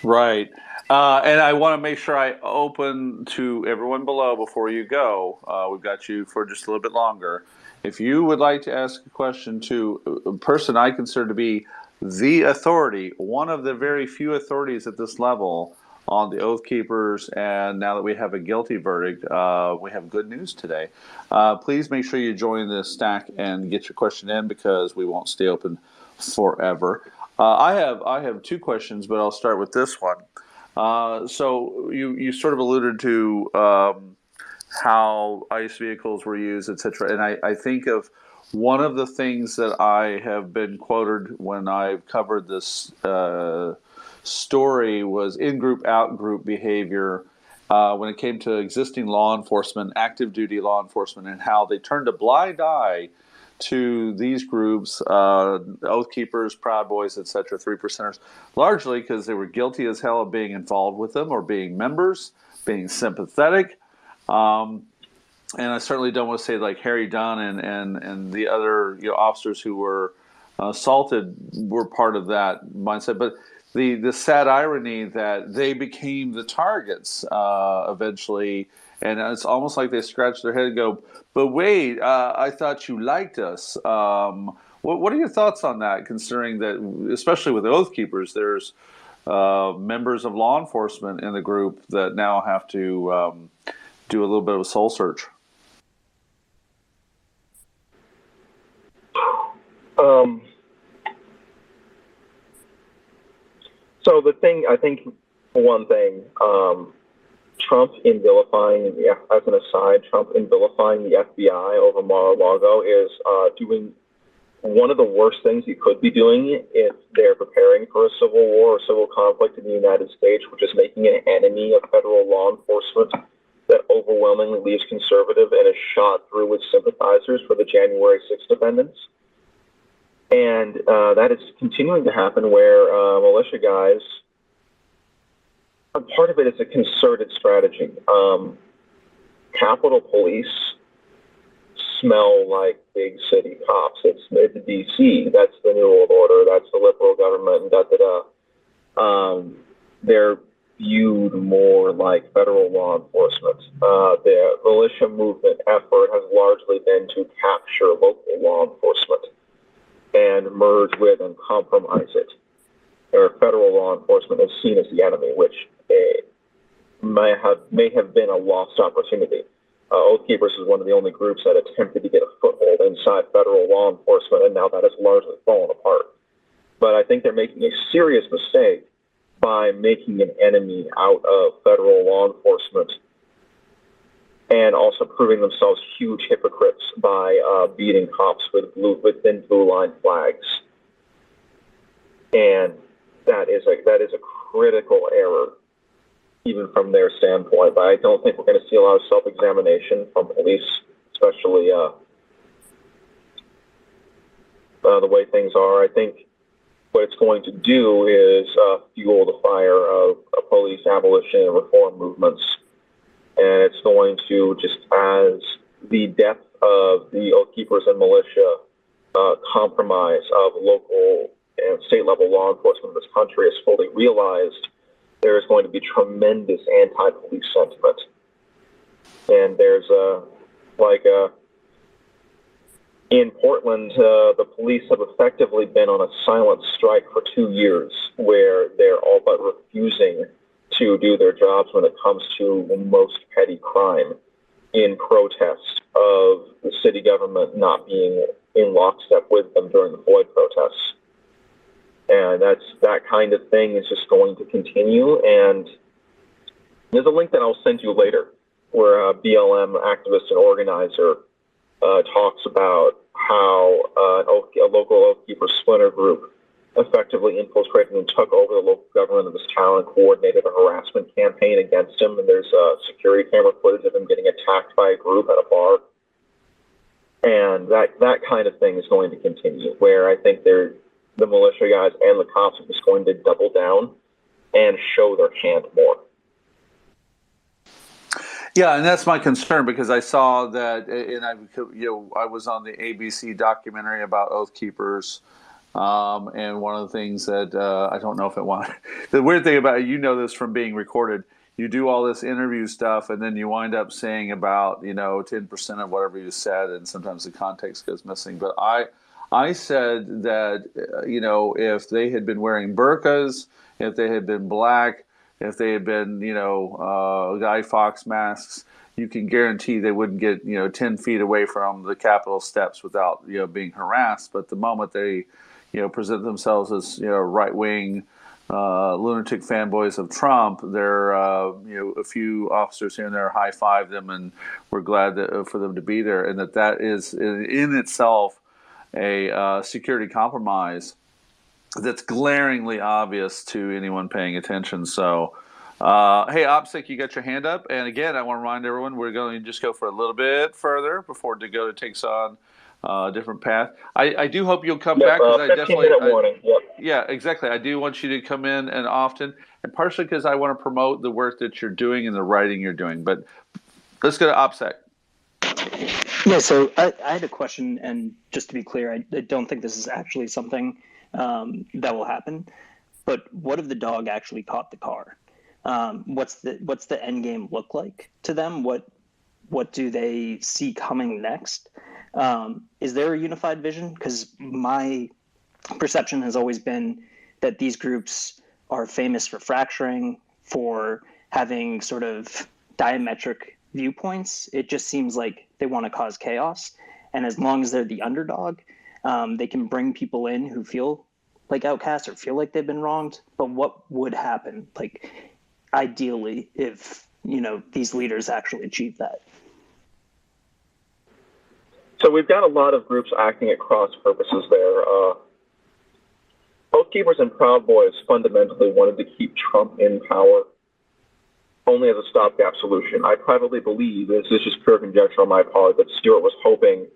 Right. And I want to make sure I open to everyone below before you go. We've got you for just a little bit longer. If you would like to ask a question to a person I consider to be the authority, one of the very few authorities at this level on the Oathkeepers, and now that we have a guilty verdict, we have good news today. Please make sure you join this stack and get your question in, because we won't stay open forever. I have two questions, but I'll start with this one. So you sort of alluded to how ICE vehicles were used, etc. And I think of one of the things that I have been quoted when I've covered this story was in-group, out-group behavior when it came to existing law enforcement, active duty law enforcement, and how they turned a blind eye to these groups, Oathkeepers, Proud Boys, etc., 3%ers, largely because they were guilty as hell of being involved with them or being members, being sympathetic. And I certainly don't want to say like Harry Dunn and the other officers who were assaulted were part of that mindset. But the sad irony that they became the targets eventually, and it's almost like they scratch their head and go, but wait, I thought you liked us. What are your thoughts on that, considering that, especially with the Oathkeepers, there's members of law enforcement in the group that now have to do a little bit of a soul search? So the thing, I think, one thing, Trump in vilifying, as an aside, Trump in vilifying the FBI over Mar-a-Lago is doing one of the worst things he could be doing if they're preparing for a civil war or civil conflict in the United States, which is making an enemy of federal law enforcement that overwhelmingly leaves conservative and is shot through with sympathizers for the January 6th defendants. And that is continuing to happen, where militia guys, part of it is a concerted strategy. Capitol Police smell like big city cops. It's D.C. That's the New World Order. That's the liberal government. They're viewed more like federal law enforcement. The militia movement effort has largely been to capture local law enforcement and merge with and compromise it. Or federal law enforcement is seen as the enemy, which may have been a lost opportunity. Oathkeepers is one of the only groups that attempted to get a foothold inside federal law enforcement, and now that has largely fallen apart. But I think they're making a serious mistake by making an enemy out of federal law enforcement, and also proving themselves huge hypocrites by beating cops with thin blue line flags. And that is a critical error, even from their standpoint. But I don't think we're going to see a lot of self-examination from police, especially the way things are. I think what it's going to do is fuel the fire of police abolition and reform movements. And it's going to, just as the death of the Oathkeepers and militia compromise of local and state level law enforcement in this country is fully realized, there is going to be tremendous anti-police sentiment. And there's in Portland, the police have effectively been on a silent strike for 2 years, where they're all but refusing to do their jobs when it comes to the most petty crime, in protest of the city government not being in lockstep with them during the Floyd protests. And that kind of thing is just going to continue. And there's a link that I'll send you later where a BLM activist and organizer talks about how a local Oathkeeper splinter group effectively infiltrated and took over the local government of this town and coordinated a harassment campaign against him. And there's security camera footage of him getting attacked by a group at a bar. And that kind of thing is going to continue, where I think the militia guys and the cops are just going to double down and show their hand more. Yeah, and that's my concern, because I saw that, and I was on the ABC documentary about Oathkeepers, and one of the things that I don't know if it wanted. The weird thing about it, this from being recorded, you do all this interview stuff, and then you wind up saying about 10% of whatever you said, and sometimes the context goes missing. But I said that if they had been wearing burqas, if they had been black, if they had been Guy Fawkes masks, you can guarantee they wouldn't get 10 feet away from the Capitol steps without being harassed. But the moment they present themselves as right wing lunatic fanboys of Trump, they're a few officers here and there high-five them, and we're glad for them to be there, and that is in itself a security compromise that's glaringly obvious to anyone paying attention. So, hey, OPSEC, you got your hand up. And again, I want to remind everyone, we're going to just go for a little bit further before Dakota takes on a different path. I do hope you'll come back, because I definitely... Yeah, exactly. I do want you to come in and often, and partially because I want to promote the work that you're doing and the writing you're doing. But let's go to OPSEC. Yeah, so I had a question, and just to be clear, I don't think this is actually something that will happen. But what if the dog actually caught the car? What's the end game look like to them? What do they see coming next? Is there a unified vision? Because my perception has always been that these groups are famous for fracturing, for having sort of diametric viewpoints. It just seems like they want to cause chaos. And as long as they're the underdog, they can bring people in who feel like outcasts or feel like they've been wronged. But what would happen, like, ideally, if these leaders actually achieve that? So we've got a lot of groups acting at cross purposes there. Oathkeepers and Proud Boys fundamentally wanted to keep Trump in power only as a stopgap solution. I privately believe, this is just pure conjecture on my part, that Stewart was hoping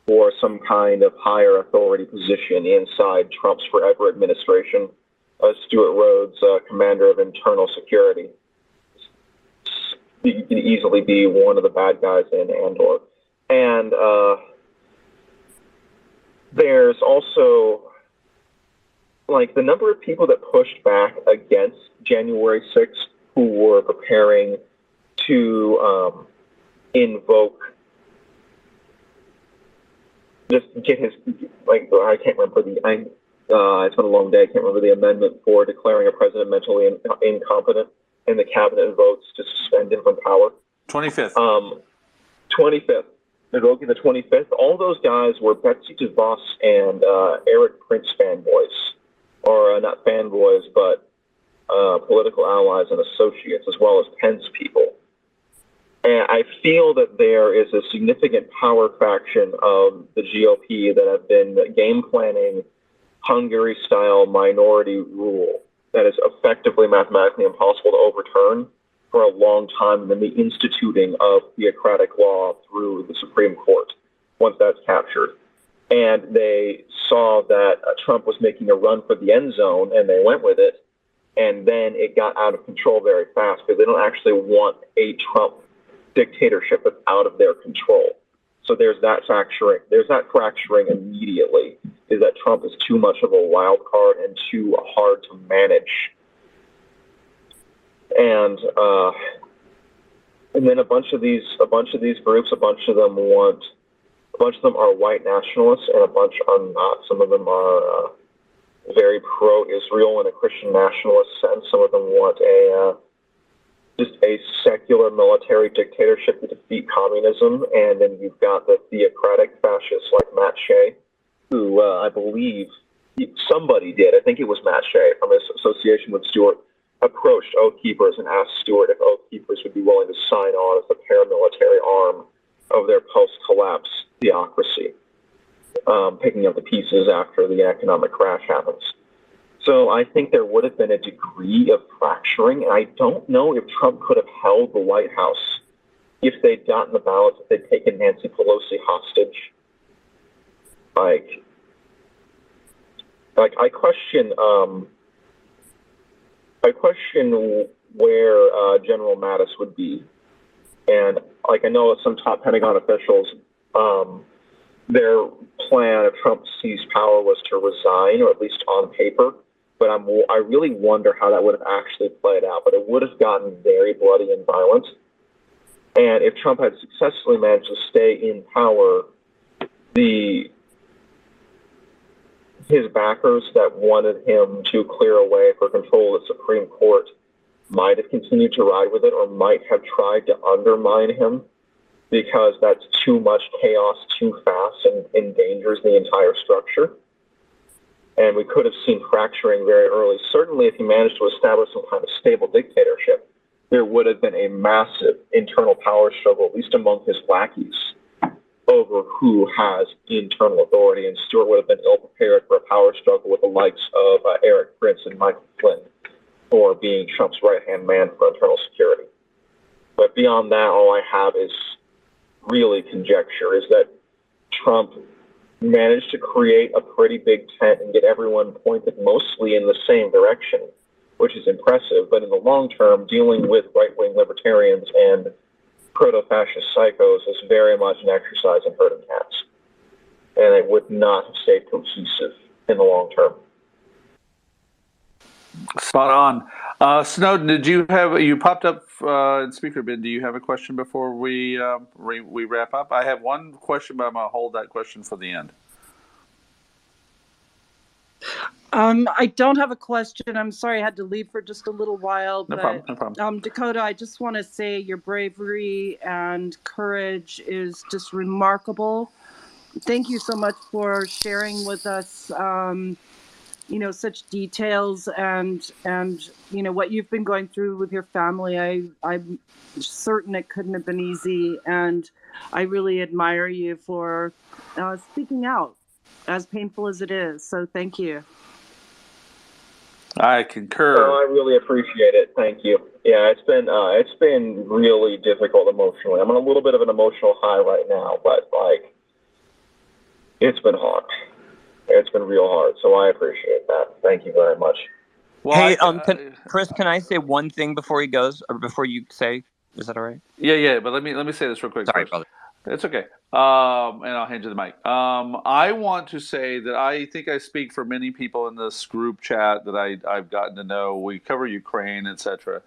for some kind of higher authority position inside Trump's forever administration. Stewart Rhodes, commander of internal security, he can easily be one of the bad guys in Andor. And there's also, like, the number of people that pushed back against January 6th who were preparing to invoke, just get his, like, I can't remember it's been a long day, I can't remember the amendment for declaring a president mentally incompetent, and the cabinet votes to suspend him from power. 25th. 25th. Invoking the 25th. All those guys were Betsy DeVos and Eric Prince fanboys. Or not fanboys, but political allies and associates, as well as Pence people. And I feel that there is a significant power faction of the GOP that have been game planning Hungary-style minority rule that is effectively mathematically impossible to overturn for a long time, and then the instituting of theocratic law through the Supreme Court once that's captured. And they saw that Trump was making a run for the end zone, and they went with it, and then it got out of control very fast because they don't actually want a Trump dictatorship that's out of their control. So there's that fracturing. There's that fracturing immediately. Is that Trump is too much of a wild card and too hard to manage. And then a bunch of these groups, a bunch of them are white nationalists, and a bunch are not. Some of them are very pro-Israel in a Christian nationalist sense. Some of them want just a secular military dictatorship to defeat communism. And then you've got the theocratic fascists like Matt Shea, who I believe somebody did. I think it was Matt Shea from his association with Stewart, approached Oathkeepers and asked Stewart if Oathkeepers would be willing to sign on as the paramilitary arm of their post-collapse theocracy, picking up the pieces after the economic crash happens. So I think there would have been a degree of fracturing, and I don't know if Trump could have held the White House if they'd gotten the ballots, if they'd taken Nancy Pelosi hostage. Like I question where General Mattis would be, and like I know some top Pentagon officials, their plan if Trump seized power was to resign, or at least on paper. But I really wonder how that would have actually played out. But it would have gotten very bloody and violent. And if Trump had successfully managed to stay in power, his backers that wanted him to clear a way for control of the Supreme Court might have continued to ride with it, or might have tried to undermine him, because that's too much chaos too fast and endangers the entire structure. And we could have seen fracturing very early. Certainly, if he managed to establish some kind of stable dictatorship, there would have been a massive internal power struggle, at least among his lackeys, over who has internal authority. And Stewart would have been ill-prepared for a power struggle with the likes of Eric Prince and Michael Flynn for being Trump's right-hand man for internal security. But beyond that, all I have is really conjecture, is that Trump managed to create a pretty big tent and get everyone pointed mostly in the same direction, which is impressive. But in the long term, dealing with right-wing libertarians and proto-fascist psychos is very much an exercise in herding cats. And it would not have stayed cohesive in the long term. Spot on. Snowden, you popped up in speaker bin. Do you have a question before we wrap up? I have one question, but I'm going to hold that question for the end. I don't have a question. I'm sorry I had to leave for just a little while. No problem. Dakota, I just want to say your bravery and courage is just remarkable. Thank you so much for sharing with us such details and what you've been going through with your family. I'm certain it couldn't have been easy, and I really admire you for speaking out, as painful as it is. So thank you. I concur. I really appreciate it. Thank you. Yeah, it's been really difficult emotionally. I'm on a little bit of an emotional high right now, but it's been hard. It's been real hard, so I appreciate that. Thank you very much. Well, hey, Chris, can I say one thing before he goes, or before you say? Is that all right? Yeah. But let me say this real quick. Sorry, first. brother. It's okay. And I'll hand you the mic. I want to say that I think I speak for many people in this group chat that I've gotten to know. We cover Ukraine, etc.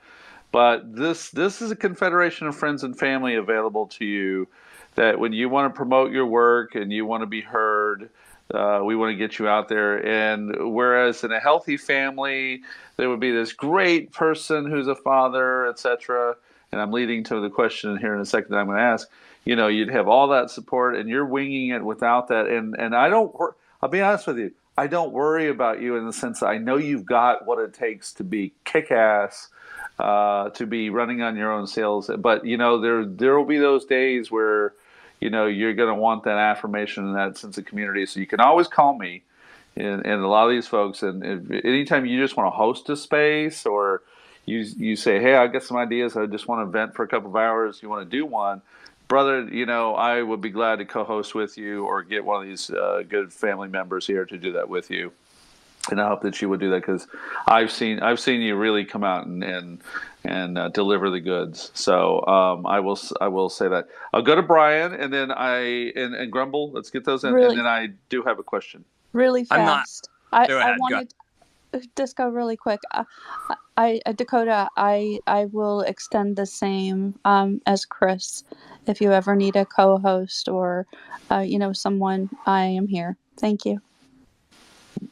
But this is a confederation of friends and family available to you, that when you want to promote your work and you want to be heard, we want to get you out there. And whereas in a healthy family, there would be this great person who's a father, etc. And I'm leading to the question here in a second that I'm going to ask. You'd have all that support, and you're winging it without that. And I'll be honest with you, I don't worry about you in the sense that I know you've got what it takes to be kick-ass, to be running on your own sales. But, there will be those days where, you're going to want that affirmation and that sense of community. So you can always call me and a lot of these folks. And anytime you just want to host a space, or you say, hey, I got some ideas, I just want to vent for a couple of hours, you want to do one, brother, I would be glad to co-host with you, or get one of these good family members here to do that with you. And I hope that you would do that, because I've seen you really come out and deliver the goods. So I will say that. I'll go to Brian, and then and Grumble. Let's get those in, and Really, then I do have a question. really I'm not. fast. Go I ahead. Go ahead. wanted just go really quick. Dakota, I will extend the same as Chris. If you ever need a co-host or someone, I am here. Thank you.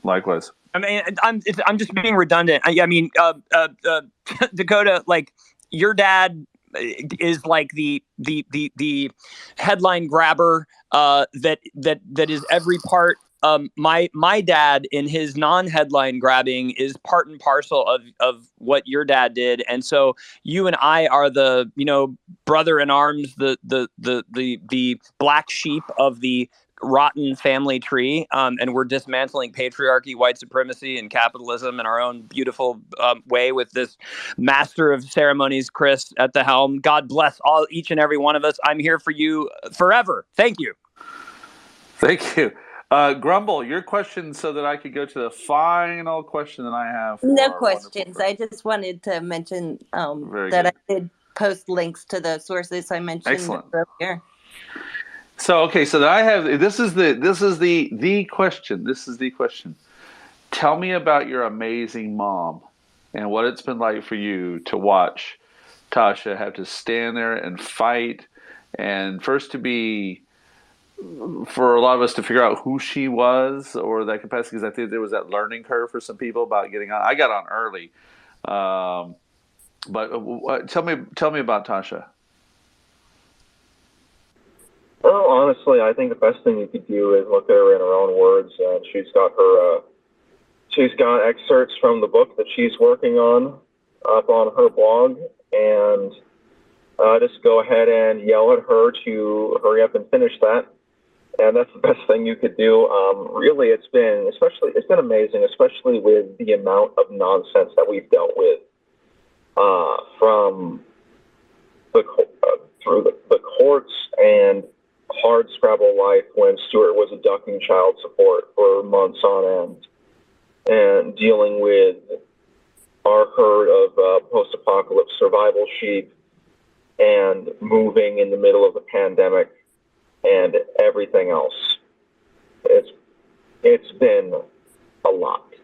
Likewise. I mean, I'm just being redundant. I mean, Dakota, like your dad is like the headline grabber that is every part. My dad, in his non-headline grabbing, is part and parcel of what your dad did, and so you and I are the brother in arms, the black sheep of the rotten family tree, and we're dismantling patriarchy, white supremacy, and capitalism in our own beautiful way with this master of ceremonies, Chris, at the helm. God bless each and every one of us. I'm here for you forever. Thank you. Thank you. Grumble, your question, so that I could go to the final question that I have. No questions. I just wanted to mention that I did post links to the sources I mentioned earlier. So okay, so that I have this is the question. This is the question. Tell me about your amazing mom and what it's been like for you to watch Tasha have to stand there and fight, and first for a lot of us to figure out who she was, or that capacity, because I think there was that learning curve for some people about getting on. I got on early, but tell me about Tasha. Well, honestly, I think the best thing you could do is look at her in her own words. And she's got excerpts from the book that she's working on up on her blog, and just go ahead and yell at her to hurry up and finish that. And that's the best thing you could do. Really, it's been amazing, especially with the amount of nonsense that we've dealt with from through the courts and hard scrabble life when Stewart was deducting child support for months on end, and dealing with our herd of post-apocalypse survival sheep, and moving in the middle of the pandemic and everything else. It's been a lot,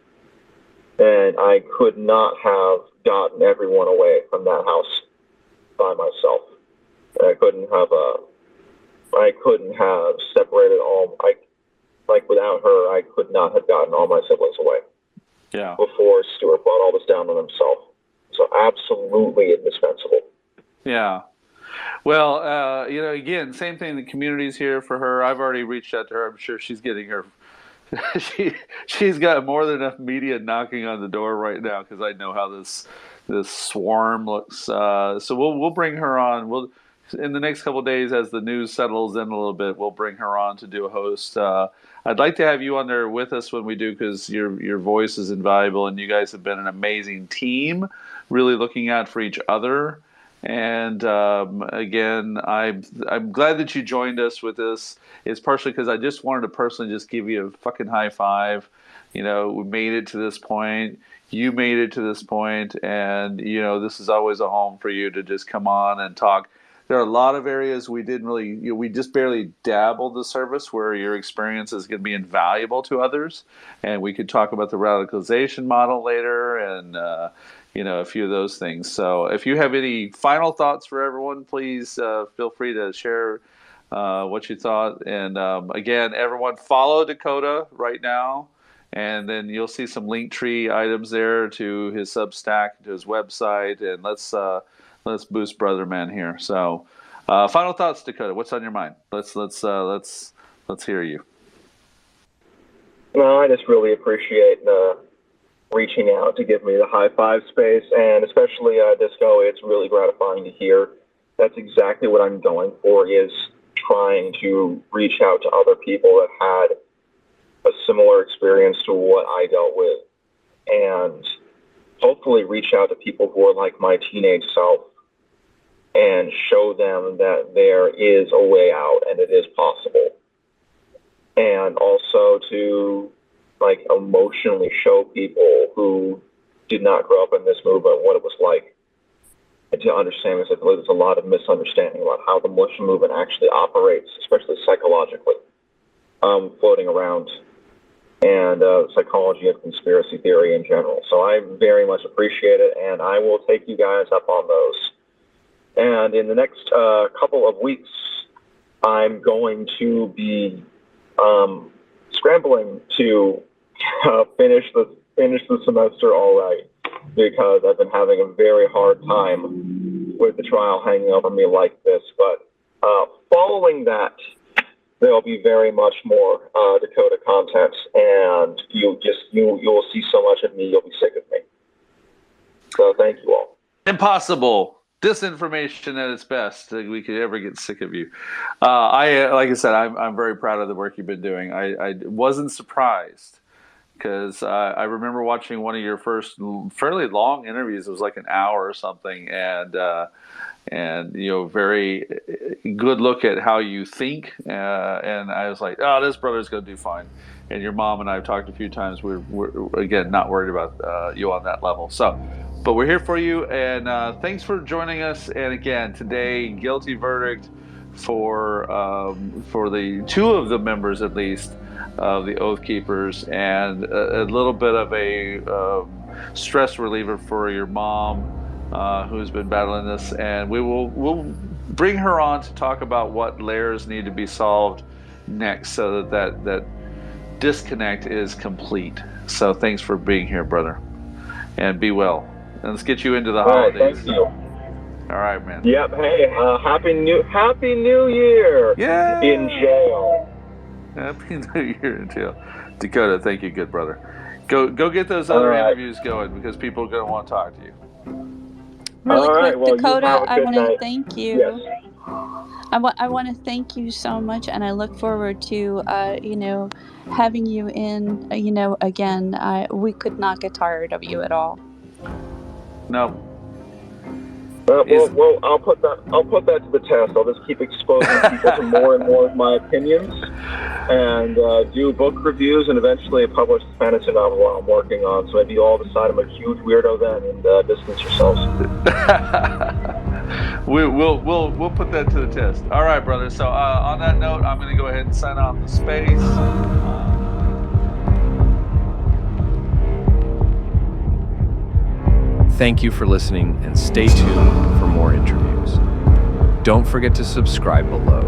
and I could not have gotten everyone away from that house by myself. I couldn't have separated without her, I could not have gotten all my siblings away. Yeah. Before Stewart brought all this down on himself. So absolutely indispensable. Yeah. Well, again, same thing. The community's here for her. I've already reached out to her. I'm sure she's getting her. She's got more than enough media knocking on the door right now, because I know how this swarm looks. So we'll bring her on. In the next couple of days, as the news settles in a little bit, we'll bring her on to do a host. I'd like to have you on there with us when we do, because your voice is invaluable, and you guys have been an amazing team, really looking out for each other. And again, I'm glad that you joined us with this. It's partially because I just wanted to personally just give you a fucking high five. We made it to this point. You made it to this point, and this is always a home for you to just come on and talk. There are a lot of areas we didn't really, we just barely dabbled the surface, where your experience is going to be invaluable to others. And we could talk about the radicalization model later, and a few of those things. So if you have any final thoughts for everyone, please feel free to share what you thought. And again, everyone, follow Dakota right now, and then you'll see some Linktree items there to his Substack, to his website, and let's boost Brother Man here. So final thoughts, Dakota. What's on your mind? Let's hear you. No, I just really appreciate reaching out to give me the high five space, and especially Disco. It's really gratifying to hear. That's exactly what I'm going for, is trying to reach out to other people that had a similar experience to what I dealt with, and hopefully reach out to people who are like my teenage self and show them that there is a way out and it is possible. And also to like emotionally show people who did not grow up in this movement what it was like, and to understand, because I believe there's a lot of misunderstanding about how the militia movement actually operates, especially psychologically, floating around, and psychology and conspiracy theory in general. So I very much appreciate it, and I will take you guys up on those. And in the next couple of weeks, I'm going to be scrambling to finish the semester all right, because I've been having a very hard time with the trial hanging over me like this. But following that, there'll be very much more Dakota content, and you'll see so much of me, you'll be sick of me. So thank you all. Impossible. Disinformation at its best. We could ever get sick of you. Like I said, I'm very proud of the work you've been doing. I wasn't surprised, because I remember watching one of your first fairly long interviews. It was like an hour or something, and very good look at how you think. And I was like, oh, this brother's going to do fine. And your mom and I have talked a few times. We're again not worried about you on that level. So, but we're here for you, and thanks for joining us. And again, today, guilty verdict for the two of the members, at least, of the Oathkeepers, and a little bit of a stress reliever for your mom, who's been battling this. And we'll bring her on to talk about what layers need to be solved next, so that disconnect is complete. So thanks for being here, brother, and be well. And let's get you into the holidays. Right, thank you. All right, man. Yep. Hey, happy New Year. Yeah. In jail. Happy New Year in jail. Dakota, thank you, good brother. Go get those other interviews going, because people are going to want to talk to you. Really quick, well, Dakota, I want to night. thank you. Yes. I want to thank you so much, and I look forward to having you in. Again, we could not get tired of you at all. No. Well, I'll put that to the test. I'll just keep exposing people to more and more of my opinions, and do book reviews, and eventually publish the fantasy novel I'm working on. So maybe you all decide I'm a huge weirdo then, and distance yourselves. We'll put that to the test. All right, brother. So on that note, I'm going to go ahead and sign off the space. Thank you for listening, and stay tuned for more interviews. Don't forget to subscribe below.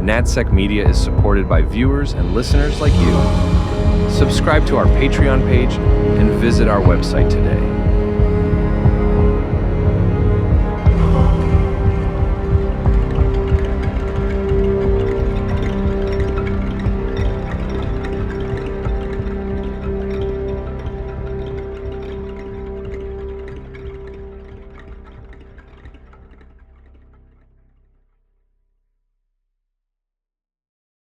NatSecMedia is supported by viewers and listeners like you. Subscribe to our Patreon page and visit our website today.